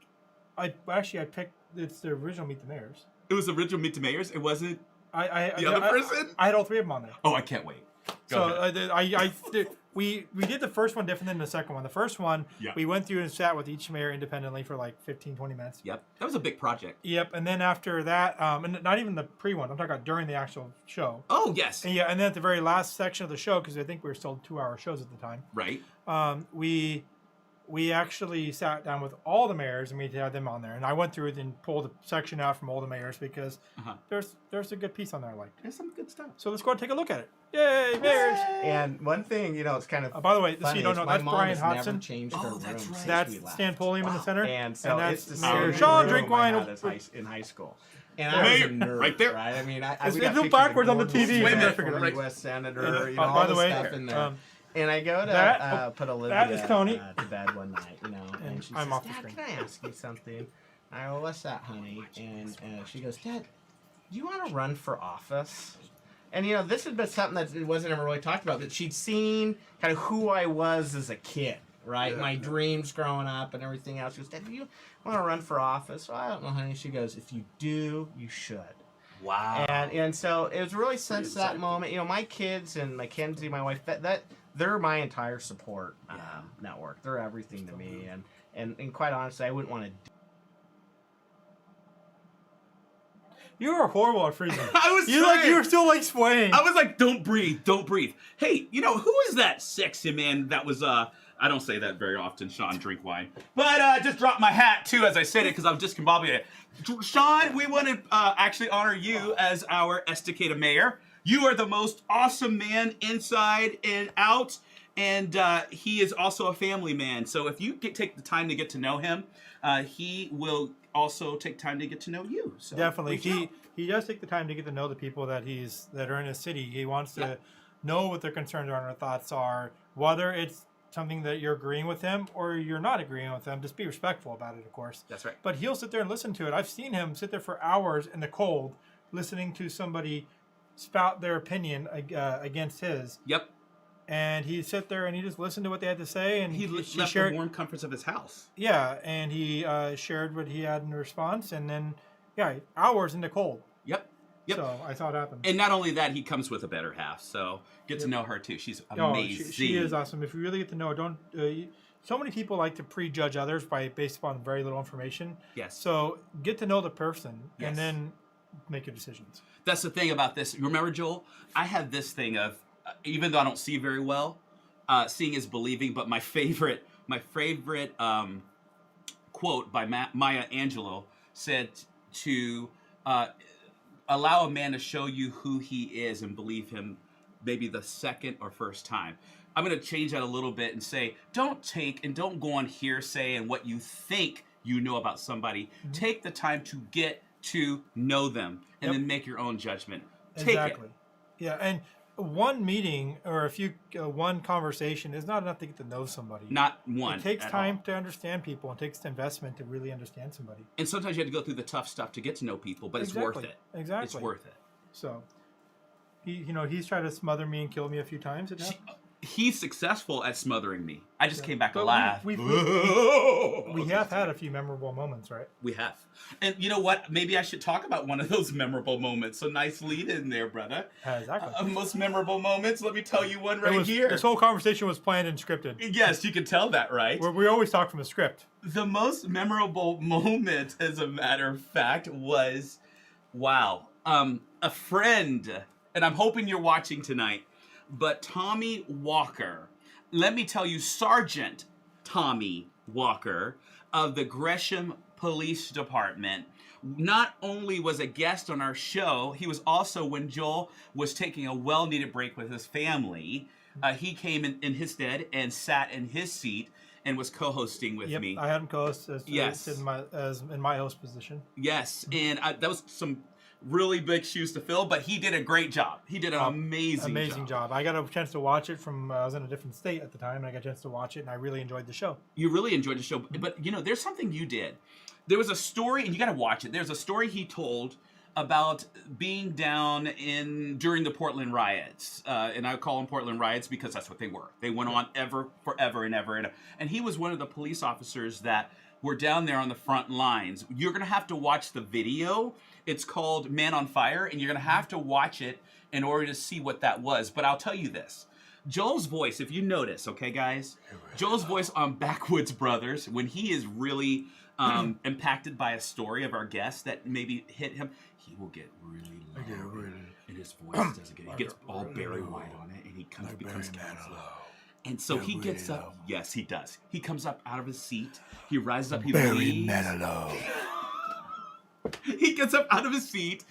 I picked. It's the original Meet the Mayors. It was the original Meet the Mayors. It wasn't the other person. I had all three of them on there. Oh, I can't wait. We did the first one different than the second one. The first one, we went through and sat with each mayor independently for like 15, 20 minutes. Yep, that was a big project. Yep, and then after that, and not even the pre-one, I'm talking about during the actual show. Oh, yes. And and then at the very last section of the show, because I think we were still 2-hour shows at the time. Right. We actually sat down with all the mayors and we had them on there. And I went through it and pulled a section out from all the mayors because there's a good piece on there I liked. There's some good stuff. So let's go and take a look at it. Yay, mayors! And one thing, it's kind of by the way, so you don't know, that's Brian Hodson. Hodson. Changed her room since That's we left. Stan Pulliam in the center. And so that's it's Mayor the Sean same Drink room I Wine had in high school. And Mayor, I was a nerd, right there. right? I mean, it's look backwards on the TV. Right. U.S. Senator, by all the the way, stuff in there. And I go to put Olivia that is Tony. To bed one night, and she I'm says, off the Dad, screen. can I ask you something? I go, what's that, honey? And she goes, Dad, do you want to run for office? And, this had been something that wasn't ever really talked about, that she'd seen kind of who I was as a kid, right? Yeah. My dreams growing up and everything else. She goes, Dad, do you want to run for office? Well, I don't know, honey. She goes, if you do, you should. Wow. And so it was really since that moment, my kids and Mackenzie, my wife, that they're my entire support network. They're everything to me. And quite honestly, I wouldn't want to You were horrible at freezing. I was You trying. you were still like swaying. I was like, don't breathe, don't breathe. Hey, who is that sexy man that was, I don't say that very often, Sean, drink wine. But just dropped my hat, too, as I said it, because I'm discombobulated. Sean, we want to actually honor you as our Estacada mayor. You are the most awesome man inside and out, and he is also a family man. So if you take the time to get to know him, he will also take time to get to know you. So Definitely. He does take the time to get to know the people that are in his city. He wants to know what their concerns are and their thoughts are, whether it's something that you're agreeing with him or you're not agreeing with him. Just be respectful about it, of course. That's right. But he'll sit there and listen to it. I've seen him sit there for hours in the cold listening to somebody spout their opinion against his. Yep. And he'd sit there and he just listened to what they had to say, and he left shared the warm comforts of his house. Yeah, and he shared what he had in response, and then hours in the cold. Yep. So I saw it happen. And not only that, he comes with a better half. So get to know her too. She's amazing. She is awesome. If you really get to know her, don't. So many people like to prejudge others based upon very little information. Yes. So get to know the person Yes. and then make your decisions. That's the thing about this. Remember, Joel? I have this thing of, even though I don't see very well, seeing is believing. But my favorite quote by Maya Angelou said to allow a man to show you who he is and believe him maybe the second or first time. I'm going to change that a little bit and say, don't go on hearsay and what you think you know about somebody. Mm-hmm. Take the time to get to know them and then make your own judgment. Exactly. Yeah, and one meeting or one conversation is not enough to get to know somebody. Not one. It takes time to understand people. It takes investment to really understand somebody. And sometimes you have to go through the tough stuff to get to know people, but it's worth it. Exactly. It's worth it. So, he's tried to smother me and kill me a few times. He's successful at smothering me. I just came back alive. We have had a few memorable moments, right? We have. And you know what? Maybe I should talk about one of those memorable moments. So nice lead in there, brother. Exactly. Most memorable moments. Let me tell you one here. This whole conversation was planned and scripted. Yes, you can tell that, right? We always talk from a script. The most memorable moment, as a matter of fact, was, a friend, and I'm hoping you're watching tonight, but Tommy Walker, let me tell you, Sergeant Tommy Walker of the Gresham Police Department, not only was a guest on our show, he was also, when Joel was taking a well-needed break with his family, he came in his stead and sat in his seat and was co-hosting with me. I had him co-host yes. in my host position. Yes, and that was some really big shoes to fill, but he did a great job. He did an amazing job. I got a chance to watch it I was in a different state at the time, and I got a chance to watch it, and I really enjoyed the show. You really enjoyed the show, but there's something you did. There was a story, and you got to watch it. There's a story he told about being down during the Portland riots, and I call them Portland riots because that's what they were. They went on forever and ever. And he was one of the police officers that were down there on the front lines. You're going to have to watch the video. It's called Man on Fire, and you're going to have to watch it in order to see what that was. But I'll tell you this. Joel's voice, if you notice, okay, guys? Joel's voice on Backwoods Brothers, when he is really impacted by a story of our guest that maybe hit him, he will get really low. And his voice doesn't get, he gets all Barry White on it, and he becomes low. And so he gets up. Yes, he does. He comes up out of his seat. He rises up. He leaves. He gets up out of his seat.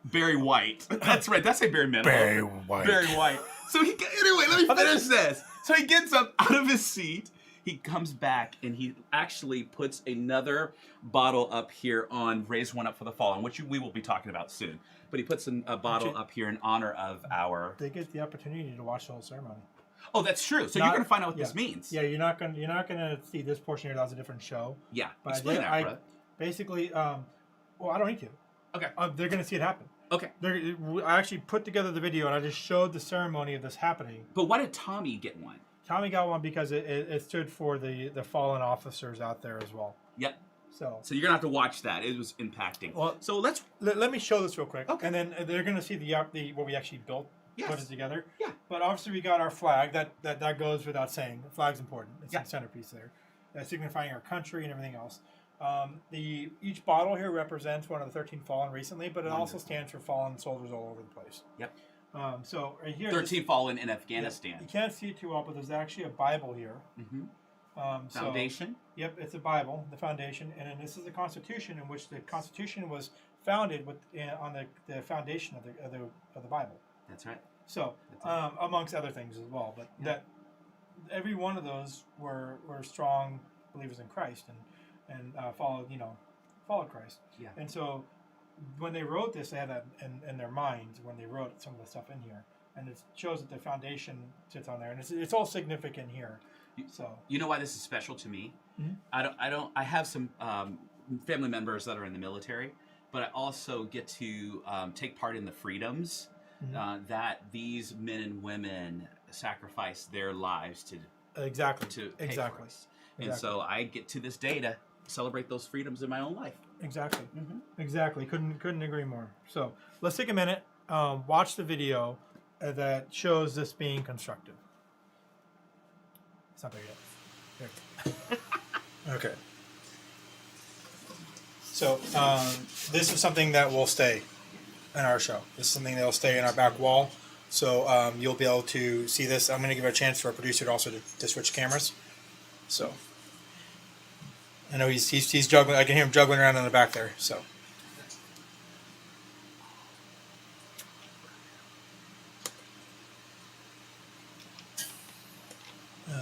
Barry White. That's right. That's a Barry Manilow. Barry White. Barry White. So anyway, let me finish this. So he gets up out of his seat. He comes back and he actually puts another bottle up here on Raise One Up for the Fallen, which we will be talking about soon. But he puts a bottle up here in honor of our. They get the opportunity to watch the whole ceremony. Oh, that's true. So you're going to find out what this means. Yeah, you're not gonna see this portion here. That was a different show. Yeah, but explain that, bro. Basically, I don't need to. Okay. They're gonna see it happen. Okay. I actually put together the video and I just showed the ceremony of this happening. But why did Tommy get one? Tommy got one because it stood for the fallen officers out there as well. Yep. So you're gonna have to watch that. It was impacting. Well, so let me show this real quick. Okay. And then they're gonna see the what we actually built. Yes. Put it together. Yeah. But obviously we got our flag. That goes without saying. The flag's important. It's the centerpiece there, signifying our country and everything else. Each bottle here represents one of the 13 fallen recently, but it also stands for fallen soldiers all over the place. Yep. So right here, 13 fallen in Afghanistan. You can't see it too well, but there's actually a Bible here. Foundation. Yep, it's a Bible, the foundation, and then this is the Constitution, in which the Constitution was founded on the foundation of the Bible. That's right. So, amongst other things as well, but that every one of those were strong believers in Christ and followed Christ. Yeah. And so, when they wrote this, they had that in their minds when they wrote some of the stuff in here, and it shows that the foundation sits on there, and it's all significant here. So you know why this is special to me? I have some family members that are in the military, but I also get to take part in the freedoms that these men and women sacrifice their lives to pay for us. And so I get to this day to celebrate those freedoms in my own life. Exactly. Exactly. Couldn't agree more. So let's take a minute, watch the video that shows this being constructed. It's not there yet. Okay. So this is something that will stay in our show. This is something that will stay in our back wall. So you'll be able to see this. I'm going to give a chance for our producer to also to switch cameras. So I know he's juggling. I can hear him juggling around in the back there. So.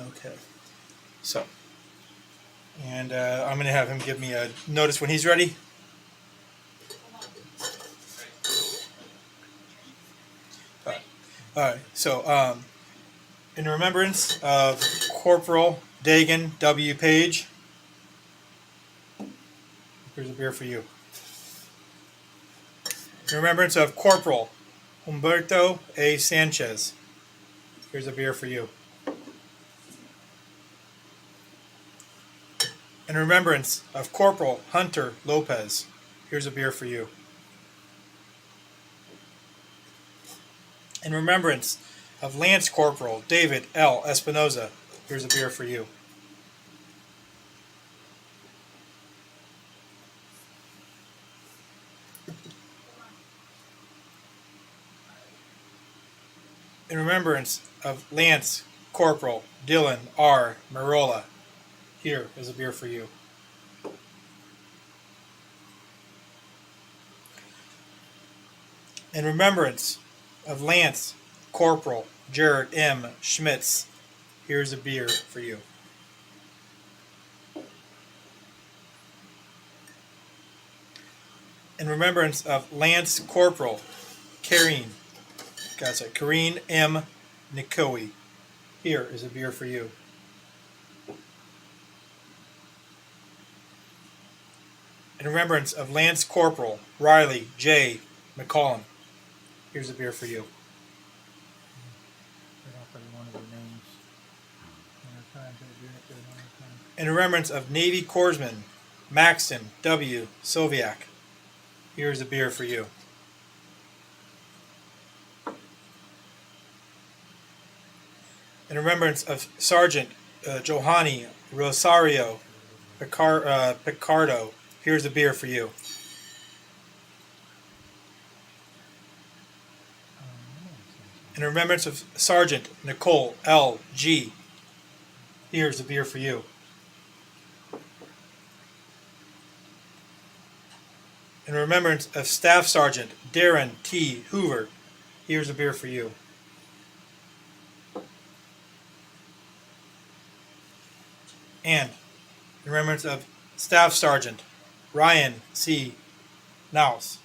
Okay. So. And I'm going to have him give me a notice when he's ready. All right. So, in remembrance of Corporal Dagan W. Page, here's a beer for you. In remembrance of Corporal Humberto A. Sanchez, here's a beer for you. In remembrance of Corporal Hunter Lopez, here's a beer for you. In remembrance of Lance Corporal David L. Espinoza, here's a beer for you. In remembrance of Lance Corporal Dylan R. Marola, here is a beer for you. In remembrance of Lance Corporal Jared M. Schmitz, here's a beer for you. In remembrance of Lance Corporal Kareen M. Nikoe, here is a beer for you. In remembrance of Lance Corporal Riley J. McCollum, here's a beer for you. In remembrance of Navy Corpsman Maxton W. Soviak, here's a beer for you. In remembrance of Sergeant Johanny Rosario Picardo, here's a beer for you. In remembrance of Sergeant Nicole L. G., here's a beer for you. In remembrance of Staff Sergeant Darren T. Hoover, here's a beer for you. And in remembrance of Staff Sergeant Ryan C. Naus,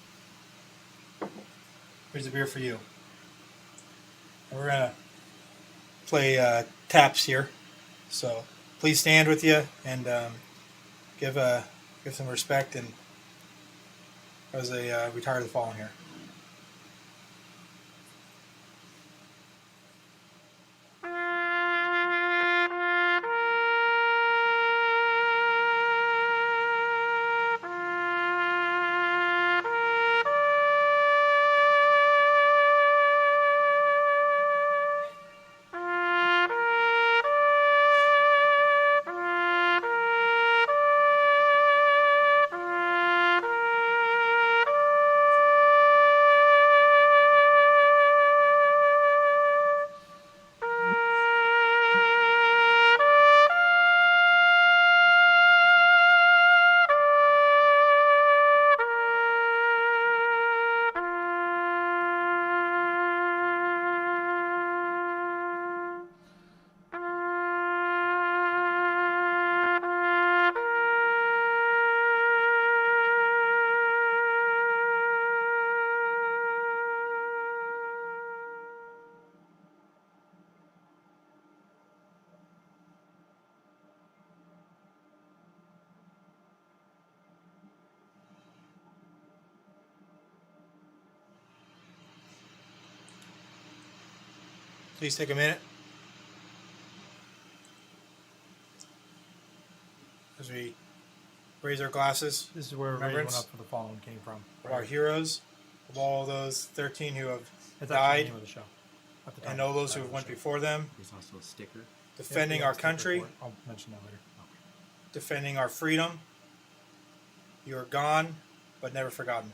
here's a beer for you. And we're going to play taps here. So please stand with you and give some respect and as a retired the fallen here. Please take a minute as we raise our glasses. This is where Raise Went Up for the Fallen came from. Of our heroes, of all those 13 who have It's actually the died, name of the show. At the time. and all those who went before them, There's also a sticker. defending Yeah, our it's different country, for it. I'll mention that later. defending our freedom. You are gone, but never forgotten.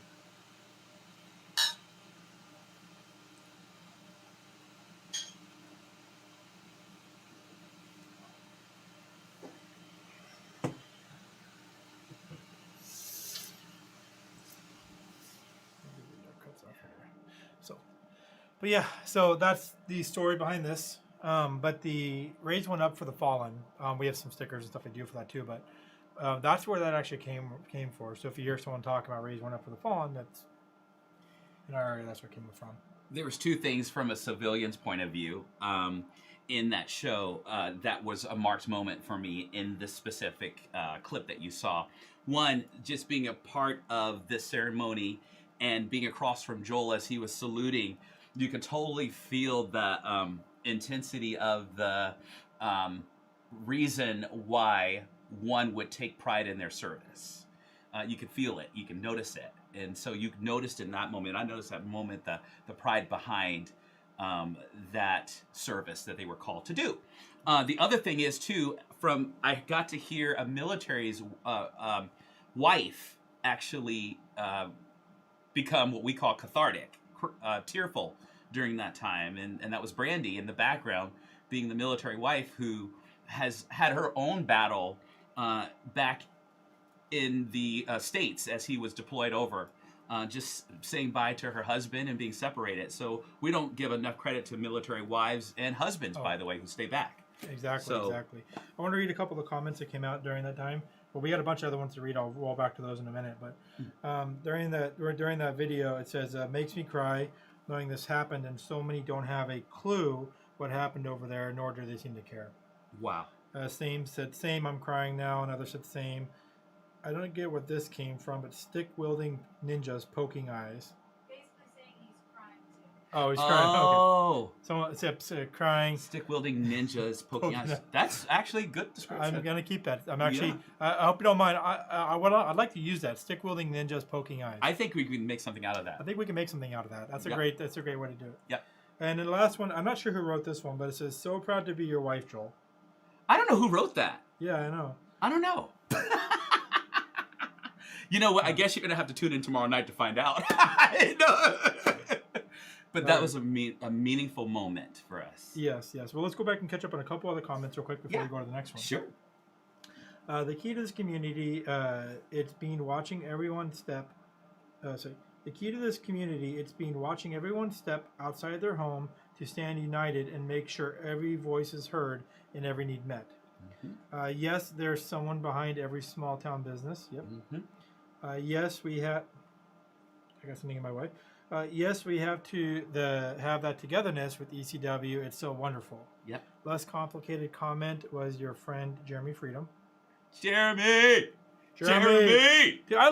But yeah, so that's the story behind this. But the Raise One Up for the Fallen, we have some stickers and stuff I do for that too. But that's where that actually came for. So if you hear someone talk about Raise One Up for the Fallen, that's in our area. That's where it came from. There was two things from a civilian's point of view in that show that was a marked moment for me in this specific clip that you saw. One, just being a part of this ceremony and being across from Joel as he was saluting. You could totally feel the intensity of the reason why one would take pride in their service. You could feel it. You can notice it. And so you noticed in that moment, I noticed that moment, the pride behind that service that they were called to do. The other thing is, too, I got to hear a military's wife actually become what we call cathartic. Tearful during that time, and that was Brandy in the background, being the military wife who has had her own battle back in the States as he was deployed over, just saying bye to her husband and being separated. So we don't give enough credit to military wives and husbands, by the way, who stay back. Exactly. I want to read a couple of the comments that came out during that time. Well, we had a bunch of other ones to read. I'll roll back to those in a minute. But during that video, it says, "Makes me cry knowing this happened, and so many don't have a clue what happened over there, nor do they seem to care." Wow. Same said, "Same, I'm crying now." Another said, "Same." I don't get what this came from, but stick-wielding ninjas poking eyes. Oh, he's crying. Oh. Okay. Someone said crying. Stick-wielding ninjas poking eyes. That's actually a good description. I'm gonna keep that. I'm actually. I hope you don't mind. I'd like to use that. Stick-wielding ninjas poking eyes. I think we can make something out of that. I think we can make something out of that. That's a great way to do it. Yeah. And then the last one, I'm not sure who wrote this one, but it says, "So proud to be your wife, Joel." I don't know who wrote that. Yeah, I know. I don't know. You know what? I guess you're gonna have to tune in tomorrow night to find out. But that was a meaningful moment for us. Yes. Well, let's go back and catch up on a couple other comments real quick before we go to the next one. Sure. The key to this community, it's been watching everyone step. The key to this community, it's been watching everyone step outside their home to stand united and make sure every voice is heard and every need met. Mm-hmm. Yes, there's someone behind every small town business. Yep. Mm-hmm. Yes, we have. I got something in my way. Yes, we have to have that togetherness with ECW. It's so wonderful. Yep. Less complicated comment was your friend Jeremy Freedom. Jeremy! Dude, I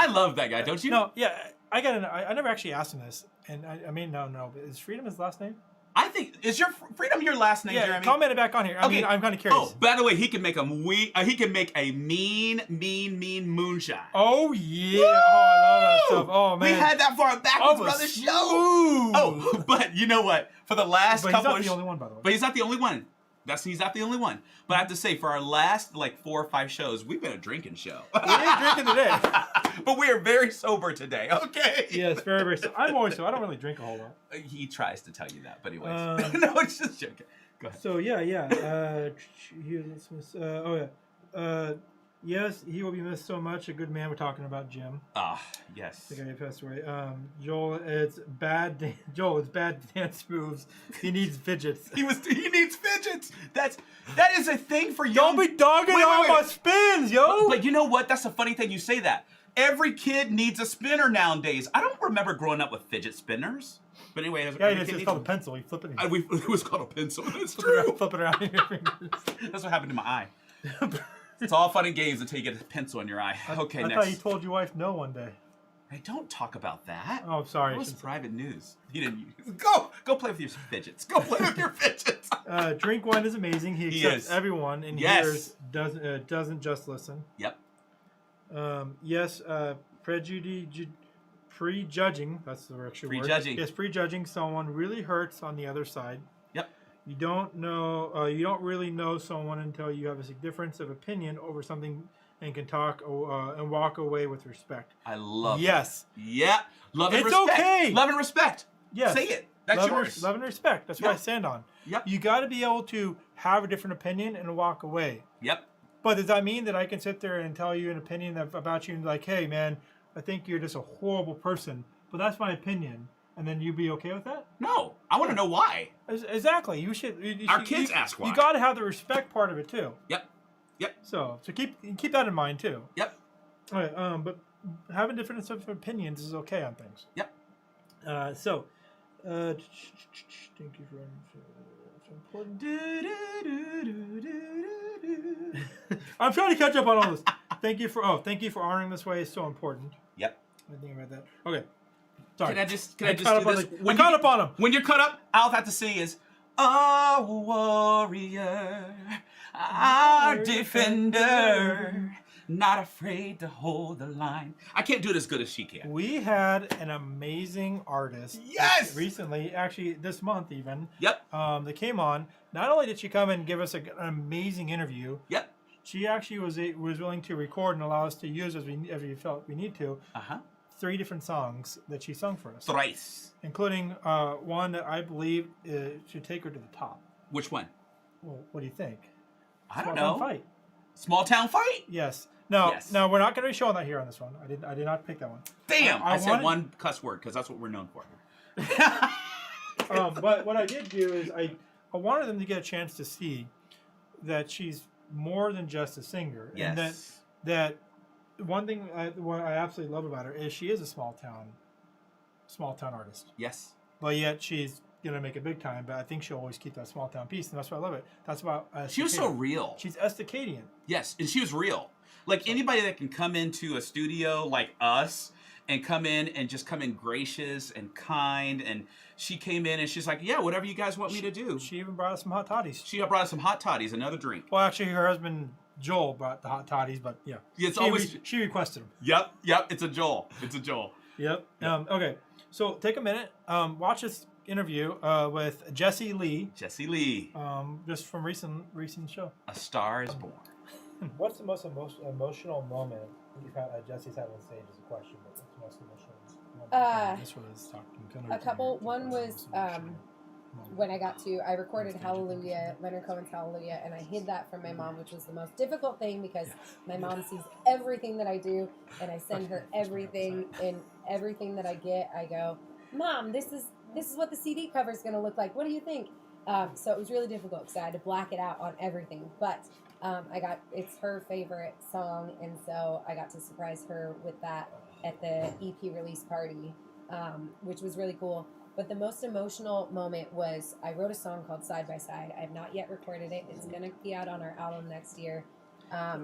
love that guy, don't you? No, yeah. I never actually asked him this, and I mean, no. Is Freedom his last name? I think is your Freedom your last name, yeah, Jeremy? Comment it back on here. I mean, I'm kind of curious. Oh, by the way, he can make a mean moonshine. Oh yeah! Woo! Oh, I love that stuff. Oh man, we had that for our Backwoods Brothers show. Oh, but you know what? For the last couple, he's not the only one, by the way. But he's not the only one. He's not the only one. But I have to say, for our last 4 or 5 shows, we've been a drinking show. We ain't drinking today. But we are very sober today, okay? Yes, very, very sober. I'm always sober. I don't really drink a whole lot. He tries to tell you that, but anyways. No, it's just joking. Go ahead. So, yeah. Yes, he will be missed so much. A good man. We're talking about Jim. Yes. The guy who passed away. Joel, it's bad dance moves. He needs fidgets. He needs fidgets. That is a thing for young. Don't be dogging on my spins, yo. But you know what? That's a funny thing you say that. Every kid needs a spinner nowadays. I don't remember growing up with fidget spinners. But anyway, it's called a pencil. You flip it. It was called a pencil. That's true. Flip it around in your fingers. That's what happened to my eye. It's all fun and games until you get a pencil in your eye. Okay, I next. thought you told your wife no one day. I don't talk about that. Oh, sorry. That was private news. He didn't. Go play with your fidgets. Go play with your fidgets. Drink One is amazing. He accepts everyone and hears, doesn't just listen. Yep. Yes, prejudging, that's the actual word. Prejudging. Yes, prejudging someone really hurts on the other side. Yep. You don't really know someone until you have a difference of opinion over something and can talk and walk away with respect. I love Yes. It. Yeah. Love and it's respect. Okay. Love and respect. Yes. Say it. That's yours. Love and respect. That's what I stand on. Yep. You got to be able to have a different opinion and walk away. Yep. But does that mean that I can sit there and tell you an opinion about you and like, hey, man, I think you're just a horrible person, but that's my opinion, and then you be okay with that? No. I want to know why. Exactly. You should. Our kids ask why. You got to have the respect part of it too. Yep. Yep. So keep that in mind too. Yep. All right. But having different opinions is okay on things. Yep. Thank you for important. I'm trying to catch up on all this. Thank you for honoring this way is so important. Yep. I think about that. Okay. Sorry. Can I just do this? I caught up on him. When you're caught up, all I have to say is, our warrior, our defender, not afraid to hold the line. I can't do it as good as she can. We had an amazing artist. Yes. Recently, actually this month even. Yep. That came on. Not only did she come and give us an amazing interview. Yep. She actually was willing to record and allow us to use as we felt we need to. 3 different songs that she sung for us. Thrice. Including one that I believe should take her to the top. Which one? Well, what do you think? I don't Small know. Town Fight. Small Town Fight? Yes. No, we're not going to be showing that here on this one. I did not pick that one. Damn! I said one cuss word because that's what we're known for. But what I did do is I wanted them to get a chance to see that she's more than just a singer. Yes. And that one thing what I absolutely love about her is she is a small town artist. Yes. But yet she's gonna make it big time. But I think she'll always keep that small town piece, and that's why I love it. That's about. She was so real. She's Estacadian. Yes, and she was real. Like anybody that can come into a studio like us and come in and just come in gracious and kind, and she came in and she's like, yeah, whatever you guys want me to do. She even brought us some hot toddies. She brought us some hot toddies, another drink. Well, actually, her husband Joel brought the hot toddies, but yeah, she requested them. Yep. It's a Joel. Yep. Okay, so take a minute, watch this interview with Jessie Lee. Just from recent show. A Star Is Born. What's the most emotional moment you've had Jessie's had on stage is a question, but what's the most emotional moment? This was talking a couple. One was when I recorded Hallelujah, Leonard Cohen's Hallelujah, and I hid that from my mom, which was the most difficult thing because my mom sees everything that I do, and I send her everything, and everything that I get, I go, Mom, this is what the CD cover is going to look like. What do you think? So it was really difficult because I had to black it out on everything, but it's her favorite song, and so I got to surprise her with that at the EP release party, which was really cool. But the most emotional moment was I wrote a song called Side by Side. I have not yet recorded it. It's going to be out on our album next year. I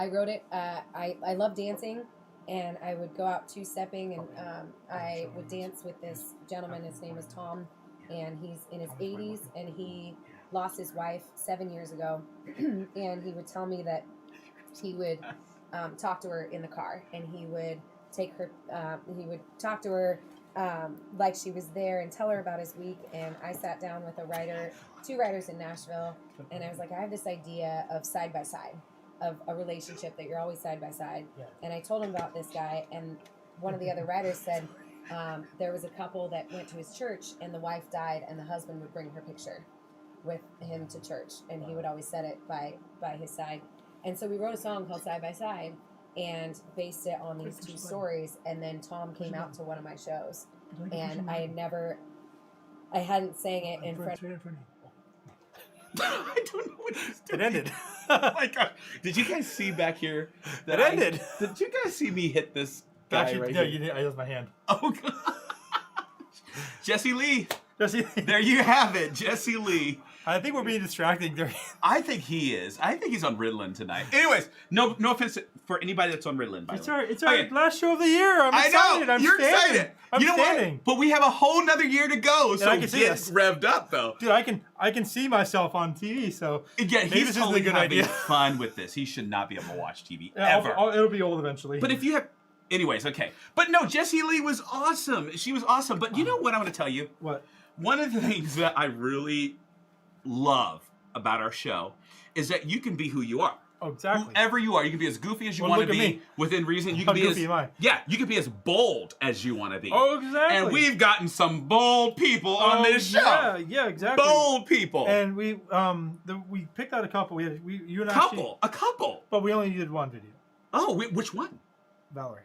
wrote it. I love dancing, and I would go out two-stepping, and I would dance with this gentleman. His name is Tom, and he's in his 80s, and he lost his wife 7 years ago, and he would tell me that he would talk to her in the car, and he would take her, he would talk to her like she was there and tell her about his week. And I sat down with two writers in Nashville, and I was like, I have this idea of side by side, of a relationship that you're always side by side. Yeah. And I told him about this guy, and one of the other writers said there was a couple that went to his church, and the wife died, and the husband would bring her picture with him to church, and he would always set it by his side. And so we wrote a song called Side by Side and based it on these two stories. And then Tom came out to one of my shows, and I hadn't sang it in front. I don't know what he's doing. It ended. Oh my god! Did you guys see back here? It ended. Did you guys see me hit this guy Actually, right no, here? you didn't. I used my hand. Oh god! Jessie Lee. There you have it, Jessie Lee. I think we're being distracting during. I think he is. I think he's on Ritalin tonight. Anyways, no offense for anybody that's on Ritalin. By It's the way, it's our last show of the year. I'm excited. I know you're excited. I'm you know standing. what? But we have a whole nother year to go, so I can see get us. revved up though. Dude, I can see myself on TV, so Yeah, maybe he's this totally isn't a good having idea. fun with this. He should not be able to watch TV Yeah, ever. it'll be old eventually. But if you have, anyways, okay. But no, Jessie Lee was awesome. She was awesome. But you know what I'm going to tell you? What? One of the things that I really love about our show is that you can be who you are. Oh, exactly. Whoever you are, you can be as goofy as you Well, want look to at be me. within reason. You How can be goofy am I? you can be as bold as you want to be. Oh, exactly. And we've gotten some bold people on this show. Yeah, exactly. Bold people. And we picked out a couple. You and a couple. But we only did one video. Oh, which one? Valerie.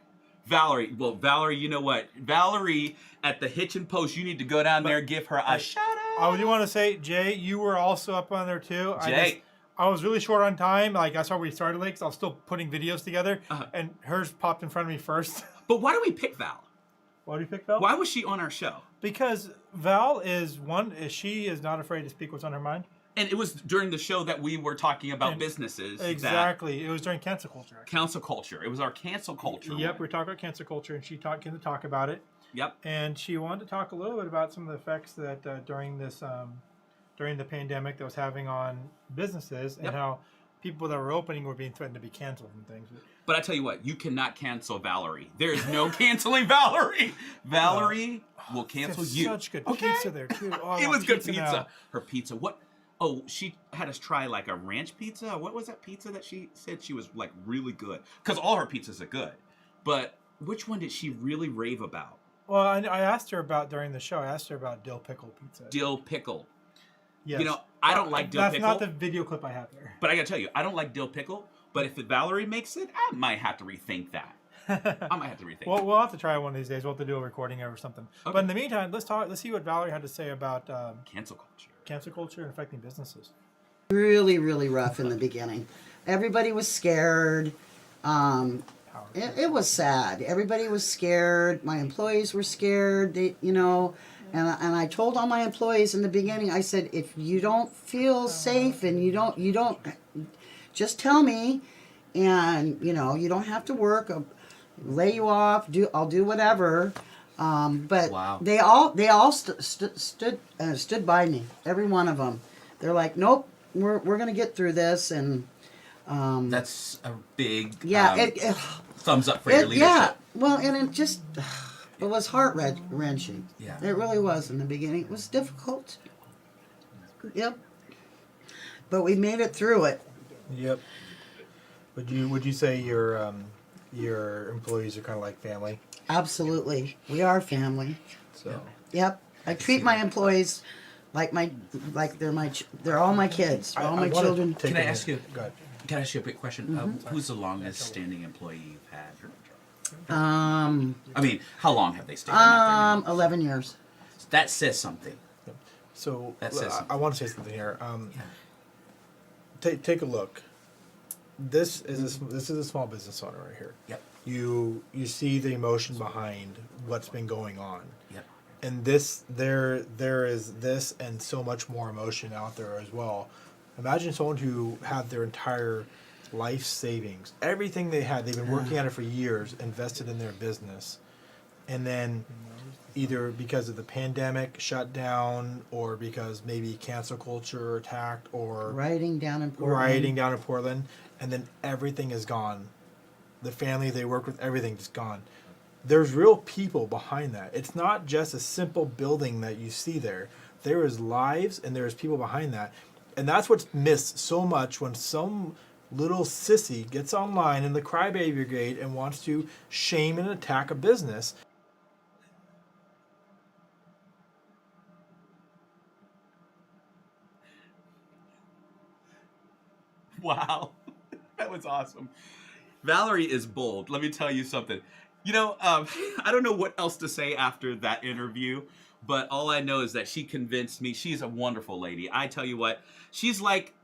Well, Valerie, you know what? Valerie at the Hitch and Post, you need to go down there, give her a shout out. I do want to say, Jay, you were also up on there too. Jay. I was really short on time. Like, that's why we started late, because I was still putting videos together. And hers popped in front of me first. But why do we pick Val? Why do you pick Val? Why was she on our show? Because Val she is not afraid to speak what's on her mind. And it was during the show that we were talking about businesses. Exactly. It was during cancel culture. Cancel culture. It was our cancel culture. Yep, we were talking about cancel culture, and she came to talk about it. Yep. And she wanted to talk a little bit about some of the effects that during the pandemic that was having on businesses, and how people that were opening were being threatened to be canceled and things. But I tell you what, you cannot cancel Valerie. There is no canceling Valerie. Valerie will cancel you. Such good pizza there too. Oh, it was good pizza. Now. Her pizza. What? Oh, she had us try like a ranch pizza. What was that pizza that she said she was like really good? Because all her pizzas are good. But which one did she really rave about? Well, I asked her about during the show. I asked her about dill pickle pizza. Dill pickle. Yes. You know, I don't like dill pickle. That's not the video clip I have there. But I gotta tell you, I don't like dill pickle. But if Valerie makes it, I might have to rethink that. I might have to rethink. Well, we'll have to try it one of these days. We'll have to do a recording or something. Okay. But in the meantime, let's see what Valerie had to say about cancel culture. Cancel culture and affecting businesses. Really, really rough in the beginning. Everybody was scared. It was sad. Everybody was scared. My employees were scared. And I told all my employees in the beginning. I said, if you don't feel safe and you don't, just tell me, and you don't have to work. I'll lay you off. I'll do whatever. But wow. they all stood by me. Every one of them. They're like, nope, we're gonna get through this, and that's a big thumbs up for your leadership. Yeah, well, and it was heart wrenching. Yeah, it really was in the beginning. It was difficult. Yep, but we made it through it. Yep. Would you say your employees are kind of like family? Absolutely, we are family. So. Yep, I treat my employees like they're all my kids. They're all my children. Can I ask you? Can I ask you a big question? Mm-hmm. Who's the longest standing employee you've had? I mean, how long have they stayed? 11 years. That says something. So that says something. I want to say something here. Take a look. This is a small business owner right here. Yep. You see the emotion behind what's been going on. Yep. And there is this and so much more emotion out there as well. Imagine someone who had their entire life savings, everything they had, they've been working at it for years, invested in their business, and then either because of the pandemic shut down, or because maybe cancel culture attacked, or rioting down in Portland, and then everything is gone. The family they work with, everything just gone. There's real people behind that. It's not just a simple building that you see there. There is lives and there is people behind that. And that's what's missed so much when some little sissy gets online in the crybaby brigade and wants to shame and attack a business. Wow. That was awesome. Valerie is bold. Let me tell you something. I don't know what else to say after that interview, but all I know is that she convinced me. She's a wonderful lady. I tell you what, she's like,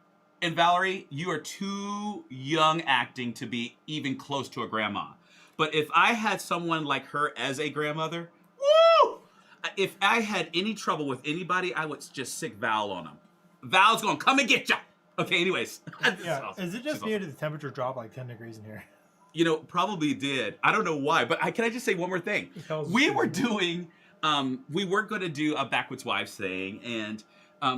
and Valerie, you are too young acting to be even close to a grandma. But if I had someone like her as a grandmother, woo! If I had any trouble with anybody, I would just sick Val on them. Val's going to come and get you. Okay, anyways. Yeah. Awesome. Is it just She's me or awesome. did the temperature drop like 10 degrees in here? You know, probably did. I don't know why, but can I just say one more thing? We were doing, we were going to do a Backwoods Wives thing, and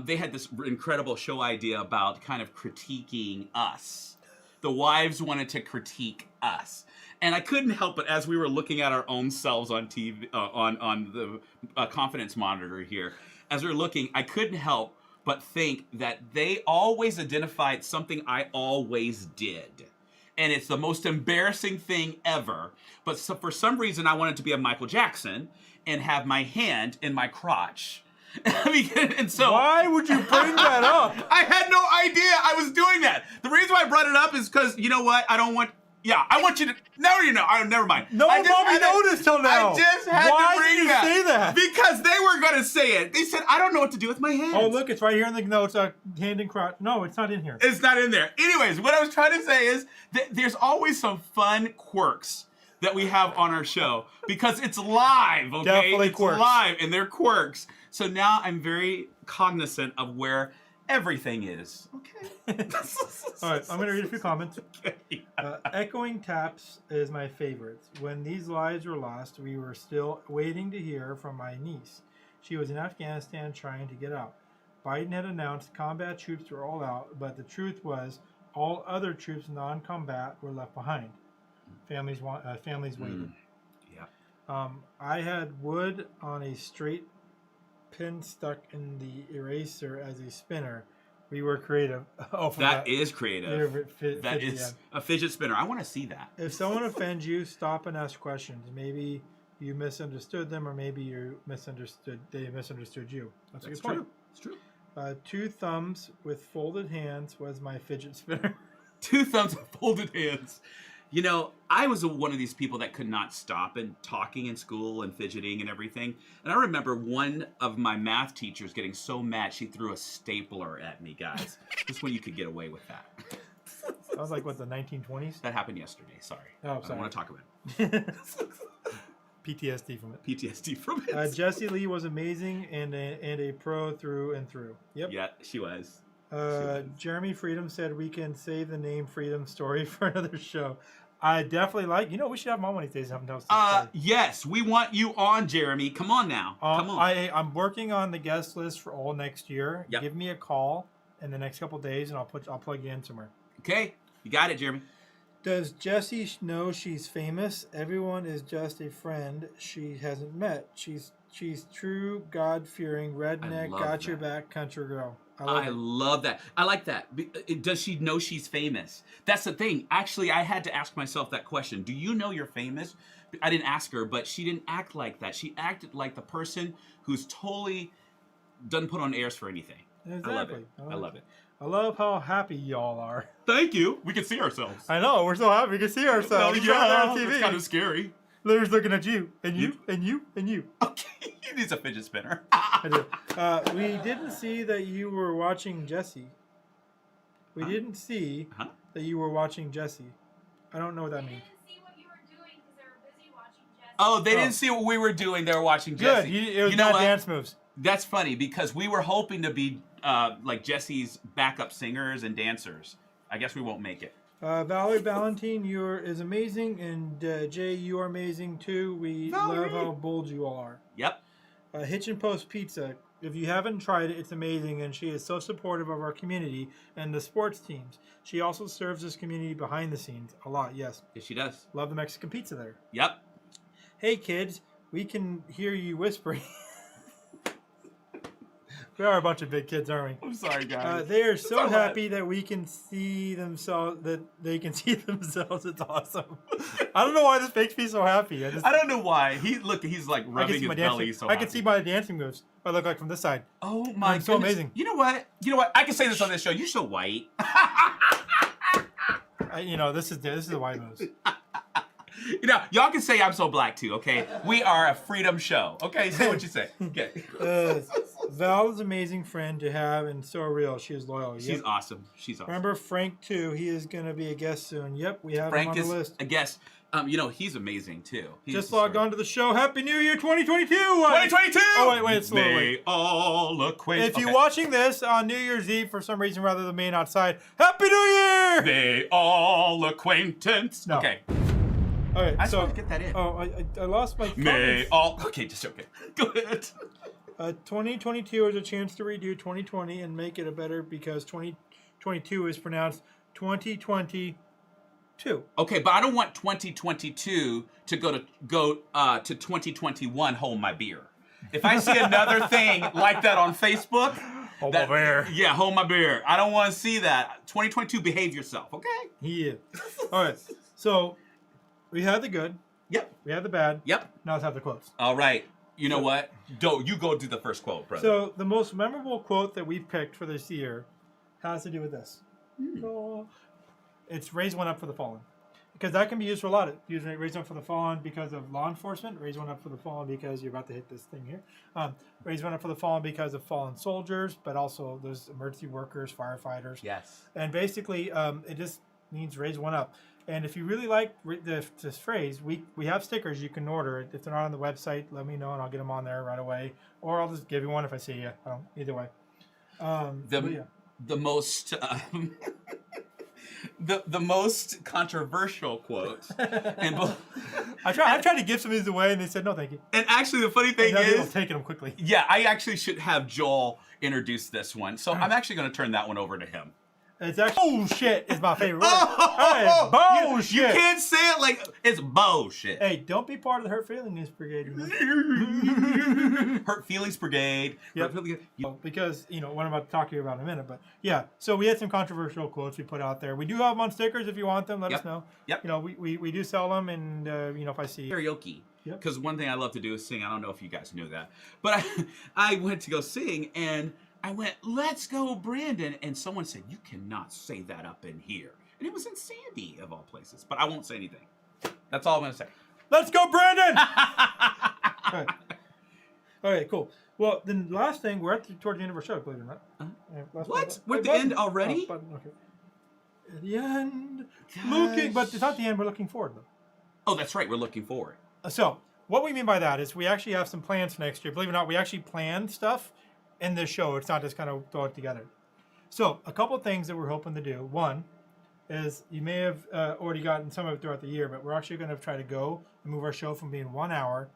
they had this incredible show idea about kind of critiquing us. The wives wanted to critique us. And I couldn't help but, as we were looking at our own selves on TV, on the confidence monitor here, as we were looking, I couldn't help but think that they always identified something I always did. And it's the most embarrassing thing ever. But so for some reason, I wanted to be a Michael Jackson and have my hand in my crotch. And so, why would you bring that up? I had no idea I was doing that. The reason why I brought it up is because, you know what? I want you to. No, you know. Never mind. No one probably noticed till now. I just had Why to bring did you that. say that? Because they were going to say it. They said, I don't know what to do with my hands. Oh, look, it's right here in the notes. Hand and crotch. No, it's not in here. It's not in there. Anyways, what I was trying to say is that there's always some fun quirks that we have on our show because it's live, okay? Definitely it's quirks. live, and they're quirks. So now I'm very cognizant of where everything is. Okay. All right, I'm going to read a few comments. Echoing Taps is my favorite. When these lives were lost, we were still waiting to hear from my niece. She was in Afghanistan trying to get out. Biden had announced combat troops were all out, but the truth was all other troops non-combat were left behind. Families waited. Yeah. I had wood on a straight pin stuck in the eraser as a spinner. We were creative. Oh, that is creative. That is yeah. a fidget spinner. I want to see that. If someone offends you, stop and ask questions. Maybe you misunderstood them, or maybe they misunderstood you. That's a good point. True. It's true. 2 thumbs with folded hands was my fidget spinner. 2 thumbs with folded hands. You know, I was one of these people that could not stop and talking in school and fidgeting and everything. And I remember one of my math teachers getting so mad she threw a stapler at me, guys. Just when you could get away with that. That was like, what, the 1920s? That happened yesterday. Sorry. Oh, sorry. I don't want to talk about it. PTSD from it. PTSD from it. Jessie Lee was amazing and a pro through and through. Yep. Yeah, she was. Jeremy Freedom said we can save the name Freedom Story for another show. I definitely like. You know, we should have him on one of these days. Have him tell us the story. Yes, we want you on, Jeremy. Come on now. Come on. I'm working on the guest list for all next year. Yep. Give me a call in the next couple of days, and I'll plug you in somewhere. Okay, you got it, Jeremy. Does Jessie know she's famous? Everyone is just a friend she hasn't met. She's true, God-fearing, redneck, got your back country girl. I love that. I like that. Does she know she's famous? That's the thing. Actually, I had to ask myself that question. Do you know you're famous? I didn't ask her, but she didn't act like that. She acted like the person who's totally doesn't put on airs for anything. Exactly. I love it. I love it. I love how happy y'all are. Thank you. We can see ourselves. I know. We're so happy we can see ourselves. Yeah, it's kind of scary. Larry's looking at you, and you, and you, and you. Okay, he needs a fidget spinner. I do. We didn't see that you were watching Jessie. We didn't see that you were watching Jessie. I don't know what that means. Oh, they didn't see what we were doing. They were watching Jessie. Good. It was not dance moves. That's funny because we were hoping to be like Jessie's backup singers and dancers. I guess we won't make it. Valerie Valentine, is amazing, and Jay, you are amazing too. We love how bold you all are. Yep. Hitch and Post Pizza. If you haven't tried it, it's amazing, and she is so supportive of our community and the sports teams. She also serves this community behind the scenes a lot. Yes. Yes, she does. Love the Mexican pizza there. Yep. Hey kids, we can hear you whispering. We are a bunch of big kids, aren't we? I'm sorry, guys. They are so happy that we can see themselves. That they can see themselves. It's awesome. I don't know why this makes me so happy. I don't know why. He's like rubbing his belly. I can see my dancing moves. What I look like from this side. Oh my goodness. So amazing. You know what? I can say this on this show. You're so white. This is the white moves. Y'all can say I'm so black too, okay? We are a freedom show. Okay, say what you say. Okay. Val is an amazing friend to have and so real. She is loyal. She's awesome. She's awesome. Remember Frank too. He is going to be a guest soon. Yep, we have Frank him on the is list. a guest. He's amazing too. Just logged on to the show. Happy New Year 2022! 2022! Oh, wait, it's a little May late. all acquaint. If you're watching this on New Year's Eve for some reason rather than being outside, Happy New Year! May all acquaintance. No. Okay. Okay, I just want to get that in. Oh, I lost my May comments. all. Okay, just okay. Go ahead. 2022 is a chance to redo 2020 and make it a better because 2022 is pronounced 2022. Okay, but I don't want 2022 to go to 2021. Hold my beer. If I see another thing like that on Facebook, hold my beer. Yeah, hold my beer. I don't want to see that. 2022, behave yourself. Okay. Yeah. All right. So we had the good. Yep. We had the bad. Yep. Now let's have the quotes. All right. You know what? You go do the first quote, brother. So the most memorable quote that we've picked for this year has to do with this. It's raise one up for the fallen. Because that can be used for a lot. Use raise one up for the fallen because of law enforcement. Raise one up for the fallen because you're about to hit this thing here. Raise one up for the fallen because of fallen soldiers, but also those emergency workers, firefighters. Yes. And basically, it just means raise one up. And if you really like this phrase, we have stickers you can order. If they're not on the website, let me know and I'll get them on there right away. Or I'll just give you one if I see you. Either way. The most the most controversial quote. I tried to give some of these away and they said no, thank you. And actually, the funny thing is, taking them quickly. Yeah, I actually should have Joel introduce this one, so I'm actually going to turn that one over to him. It's actually bullshit is my favorite word. Hey, bullshit. You can't say it like it's bullshit. Hey, don't be part of the Hurt Feelings Brigade. Hurt Feelings Brigade. Yep. Because, what I'm about to talk to you about in a minute. But yeah, so we had some controversial quotes we put out there. We do have them on stickers if you want them. Let us know. Yep. We do sell them, and if I see karaoke. Because one thing I love to do is sing. I don't know if you guys knew that, but I went to go sing and I went, "Let's go, Brandon," and someone said, "You cannot say that up in here," and it was in Sandy of all places. But I won't say anything. That's all I'm gonna say. Let's go, Brandon. All right, cool. Well, then last thing, we're towards the end of our show, believe it or not. What? We're at the end already? Okay. At the end. Looking, but it's not the end. We're looking forward, though. Oh, that's right. We're looking forward. So, what we mean by that is we actually have some plans for next year. Believe it or not, we actually planned stuff in this show. It's not just kind of throw it together. So, a couple of things that we're hoping to do. One is you may have already gotten some of it throughout the year, but we're actually going to try to go and move our show from being 1 hour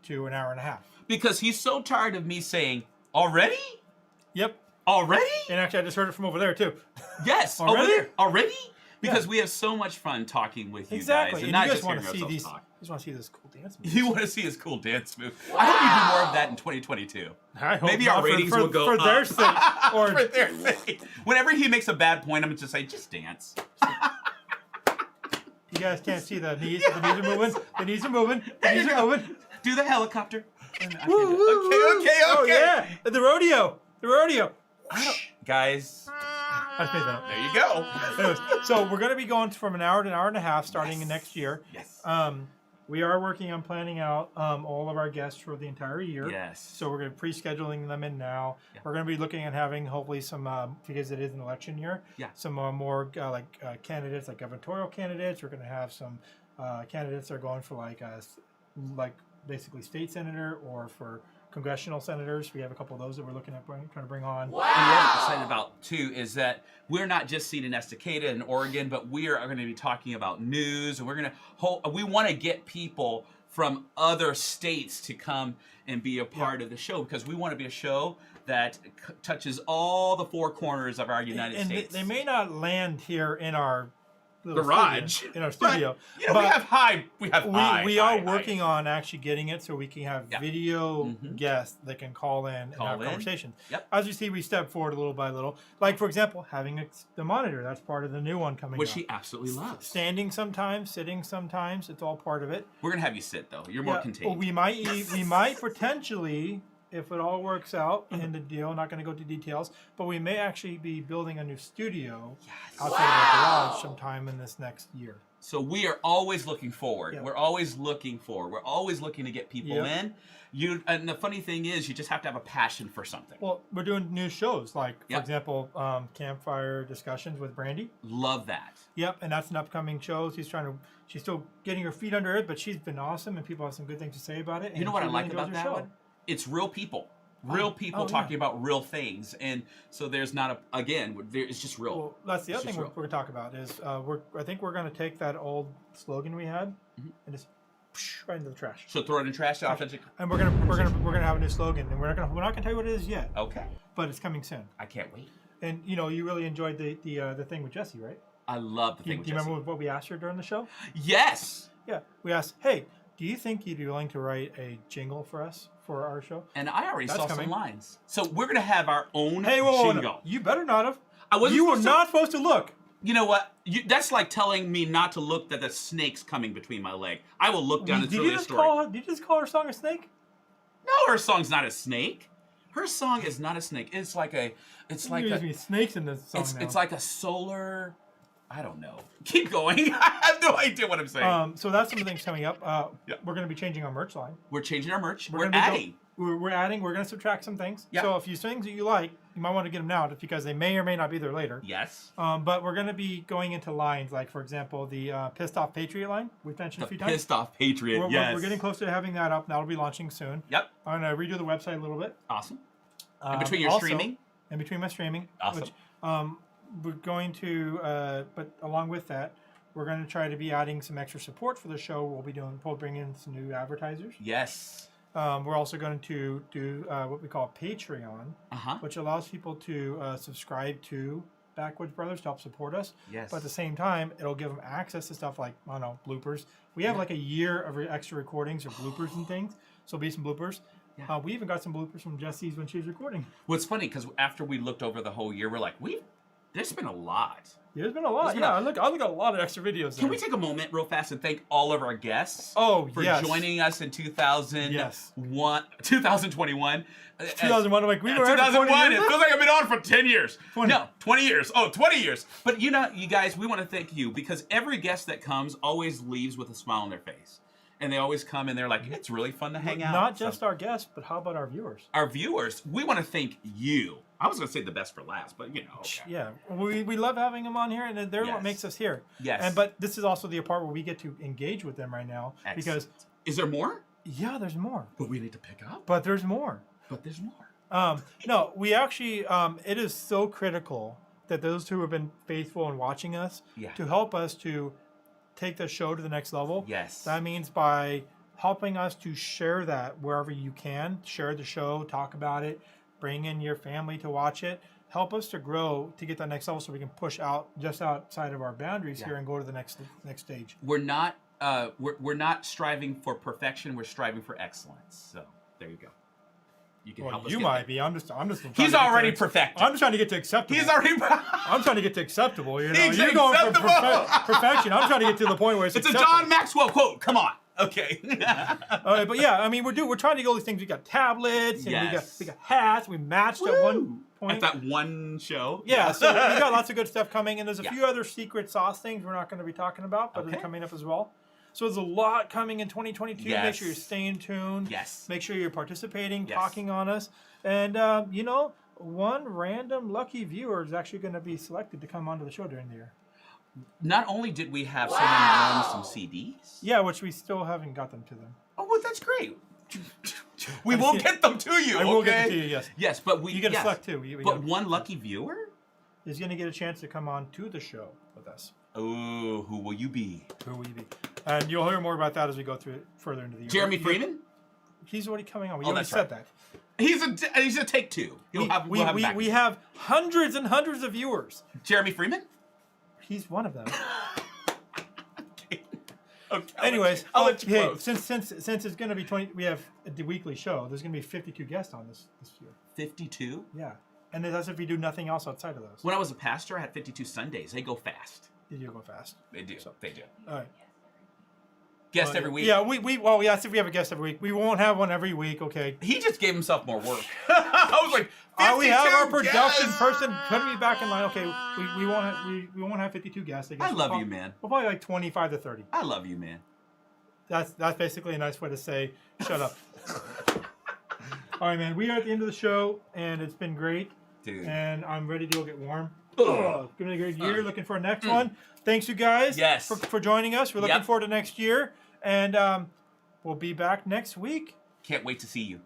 to an hour and a half. Because he's so tired of me saying, already? Yep. Already? And actually, I just heard it from over there, too. Yes. Already? Over there. Already? Because we have so much fun talking with you guys. And not you guys just want to hearing see ourselves these. talk. You just want to see this cool dance move. You want to see his cool dance move. I hope you do more of that in 2022. I hope Maybe not our ratings will go for up. their sake. Or For their sake. Whenever he makes a bad point, I'm going to say, just dance. You guys can't see the knees. The knees are moving. The knees are moving. The knees are moving. Do the helicopter. Okay. Oh, yeah. The rodeo. The rodeo. Guys. I made that up. There you go. Anyways, so we're going to be going from an hour to an hour and a half starting next year. Yes. We are working on planning out all of our guests for the entire year. Yes. So we're going to pre-scheduling them in now. Yeah. We're going to be looking at having hopefully some, because it is an election year, some more candidates, like gubernatorial candidates. We're going to have some candidates that are going for like basically state senator or for congressional senators. We have a couple of those that we're looking at trying to bring on. Wow. And what I'm excited about too is that we're not just seeing in Estacada and Oregon, but we are going to be talking about news, and we want to get people from other states to come and be a part of the show, because we want to be a show that touches all the four corners of our United States. They may not land here in our garage, in our studio. But, we are working on actually getting it so we can have video guests that can call in and have conversations. Yep. As you see, we step forward little by little. Like, for example, having the monitor. That's part of the new one coming Which up. he absolutely loves. Standing sometimes, sitting sometimes. It's all part of it. We're going to have you sit, though. You're more contained. Well, we might potentially, if it all works out in the deal, not going to go into details, but we may actually be building a new studio outside of our garage sometime in this next year. So we are always looking forward. Yeah. We're always looking forward. We're always looking to get people Yep. in. And the funny thing is, you just have to have a passion for something. Well, we're doing new shows, like, for Yep. example, Campfire Discussions with Brandy. Love that. Yep, and that's an upcoming show. She's still getting her feet under it, but she's been awesome, and people have some good things to say about it. You know and what she I really like enjoys about her that show. one? It's real people. Real people yeah. talking about real things. And so there's not it's just real. Well, that's the It's other thing just we're real. going to talk about is I think we're going to take that old slogan we had and just right into the trash. So throw it in the trash, authentic. And we're gonna have a new slogan, and we're not gonna tell you what it is yet. Okay. But it's coming soon. I can't wait. And you know, you really enjoyed the thing with Jessie, right? I love the Do you, thing with do you Jessie. remember what we asked her during the show? Yes. Yeah, we asked, hey, do you think you'd be willing to write a jingle for us for our show? And I already That's saw coming. some lines. So we're gonna have our own Hey, whoa, jingle. no. You better not have. I wasn't You were supposed to- not supposed to look. You know what? That's like telling me not to look that the snake's coming between my leg. I will look down. It's Did really you a just story. did you just call her song a snake? No, her song's not a snake. Her song is not a snake. It's like a. It's like There's a. gonna be snakes in this song now. It's like a solar. I don't know. Keep going. I have no idea what I'm saying. So that's some of the things coming up. We're going to be changing our merch line. We're changing our merch. We're gonna be adding. We're adding. We're going to subtract some things. Yeah. So if you things that you like, you might want to get them now, just because they may or may not be there later. Yes. But we're going to be going into lines, like for example, the Pissed Off Patriot line we've mentioned The a few times. Pissed Off Patriot. Yes. We're getting close to having that up. That'll be launching soon. Yep. I'm going to redo the website a little bit. Awesome. In between your Also, streaming. In between my streaming. Awesome. Which, we're going to, but along with that, we're going to try to be adding some extra support for the show. We'll bring in some new advertisers. Yes. We're also going to do what we call Patreon, which allows people to subscribe to Backwoods Brothers to help support us. Yes. But at the same time, it'll give them access to stuff like, I don't know, bloopers. We have like a year of extra recordings of bloopers and things. So there'll be some bloopers. Yeah. We even got some bloopers from Jessie's when she was recording. Well, it's funny because after we looked over the whole year, we're like, there's been a lot. Yeah, there's been a lot. I look at a lot of extra videos. Can we take a moment real fast and thank all of our guests? Oh, for yes. joining us in 2021. 2021. 2001. I'm like, we were at 2001. It 20 years. feels like I've been on for 10 years. 20. No, 20 years. Oh, 20 years. But you know, you guys, we want to thank you because every guest that comes always leaves with a smile on their face. And they always come and they're like, it's really fun to hang out. Not just our guests, but how about our viewers? Our viewers, we want to thank you. I was going to say the best for last, but you know. Okay. Yeah, we love having them on here, and they're what makes us here. Yes. But this is also the part where we get to engage with them right now. Excellent. Because is there more? Yeah, there's more. But we need to pick up. But there's more. But there's more. No, we actually, it is so critical that those who have been faithful in watching us to help us to take the show to the next level. Yes. That means by helping us to share that wherever you can, share the show, talk about it, bring in your family to watch it, help us to grow to get that next level so we can push out just outside of our boundaries here and go to the next stage. We're not we're not striving for perfection, we're striving for excellence. So there you go. You can help us. You get might there. be. I'm just. He's already perfected. I'm trying to get to acceptable. He's already. I'm trying to get to acceptable. You know, He's you're going for acceptable. perfection. I'm trying to get to the point where it's a acceptable. John Maxwell quote. Come on. Okay. All right, but yeah, I mean, we're trying to get all these things. We got tablets, and we got hats. We matched at one point. At that one show. Yeah, so we got lots of good stuff coming, and there's a few other secret sauce things we're not going to be talking about, but they're coming up as well. So there's a lot coming in 2022. Yes. Make sure you're staying tuned. Yes. Make sure you're participating, Yes. talking on us. And, you know, one random lucky viewer is actually going to be selected to come onto the show during the year. Not only did we have someone run some CDs. Yeah, which we still haven't got them to them. Oh, well, that's great. We will get them to you. I will okay? get them to you, yes. Yes, but You get a select too. But one lucky viewer is going to get a chance to come on to the show with us. Oh, who will you be? Who will you be? And you'll hear more about that as we go through it further into the year. Jeremy Freeman? He's already coming on. We Oh, already that's said right. that. He's a take two. We'll have him back. We have hundreds and hundreds of viewers. Jeremy Freeman? He's one of them. Okay, Anyways, I'll let you close. since it's going to be 20, we have the weekly show. There's going to be 52 guests on this year. 52? Yeah, and that's if we do nothing else outside of those. When I was a pastor, I had 52 Sundays. They go fast. Did you go fast? They do. They do. All right. Guest every week. Yeah, well, yes, if we have a guest every week. We won't have one every week, okay? He just gave himself more work. I was like, we have our 52 production guests. person putting me back in line. Okay, we won't have 52 guests. I guess I love you, man. We'll probably like 25 to 30. I love you, man. That's basically a nice way to say shut up. All right, man. We are at the end of the show, and it's been great. Dude. And I'm ready to go get warm. It's been a great year. Looking for our next one. Thanks, you guys. Yes. For joining us. We're looking forward to next year, and we'll be back next week. Can't wait to see you.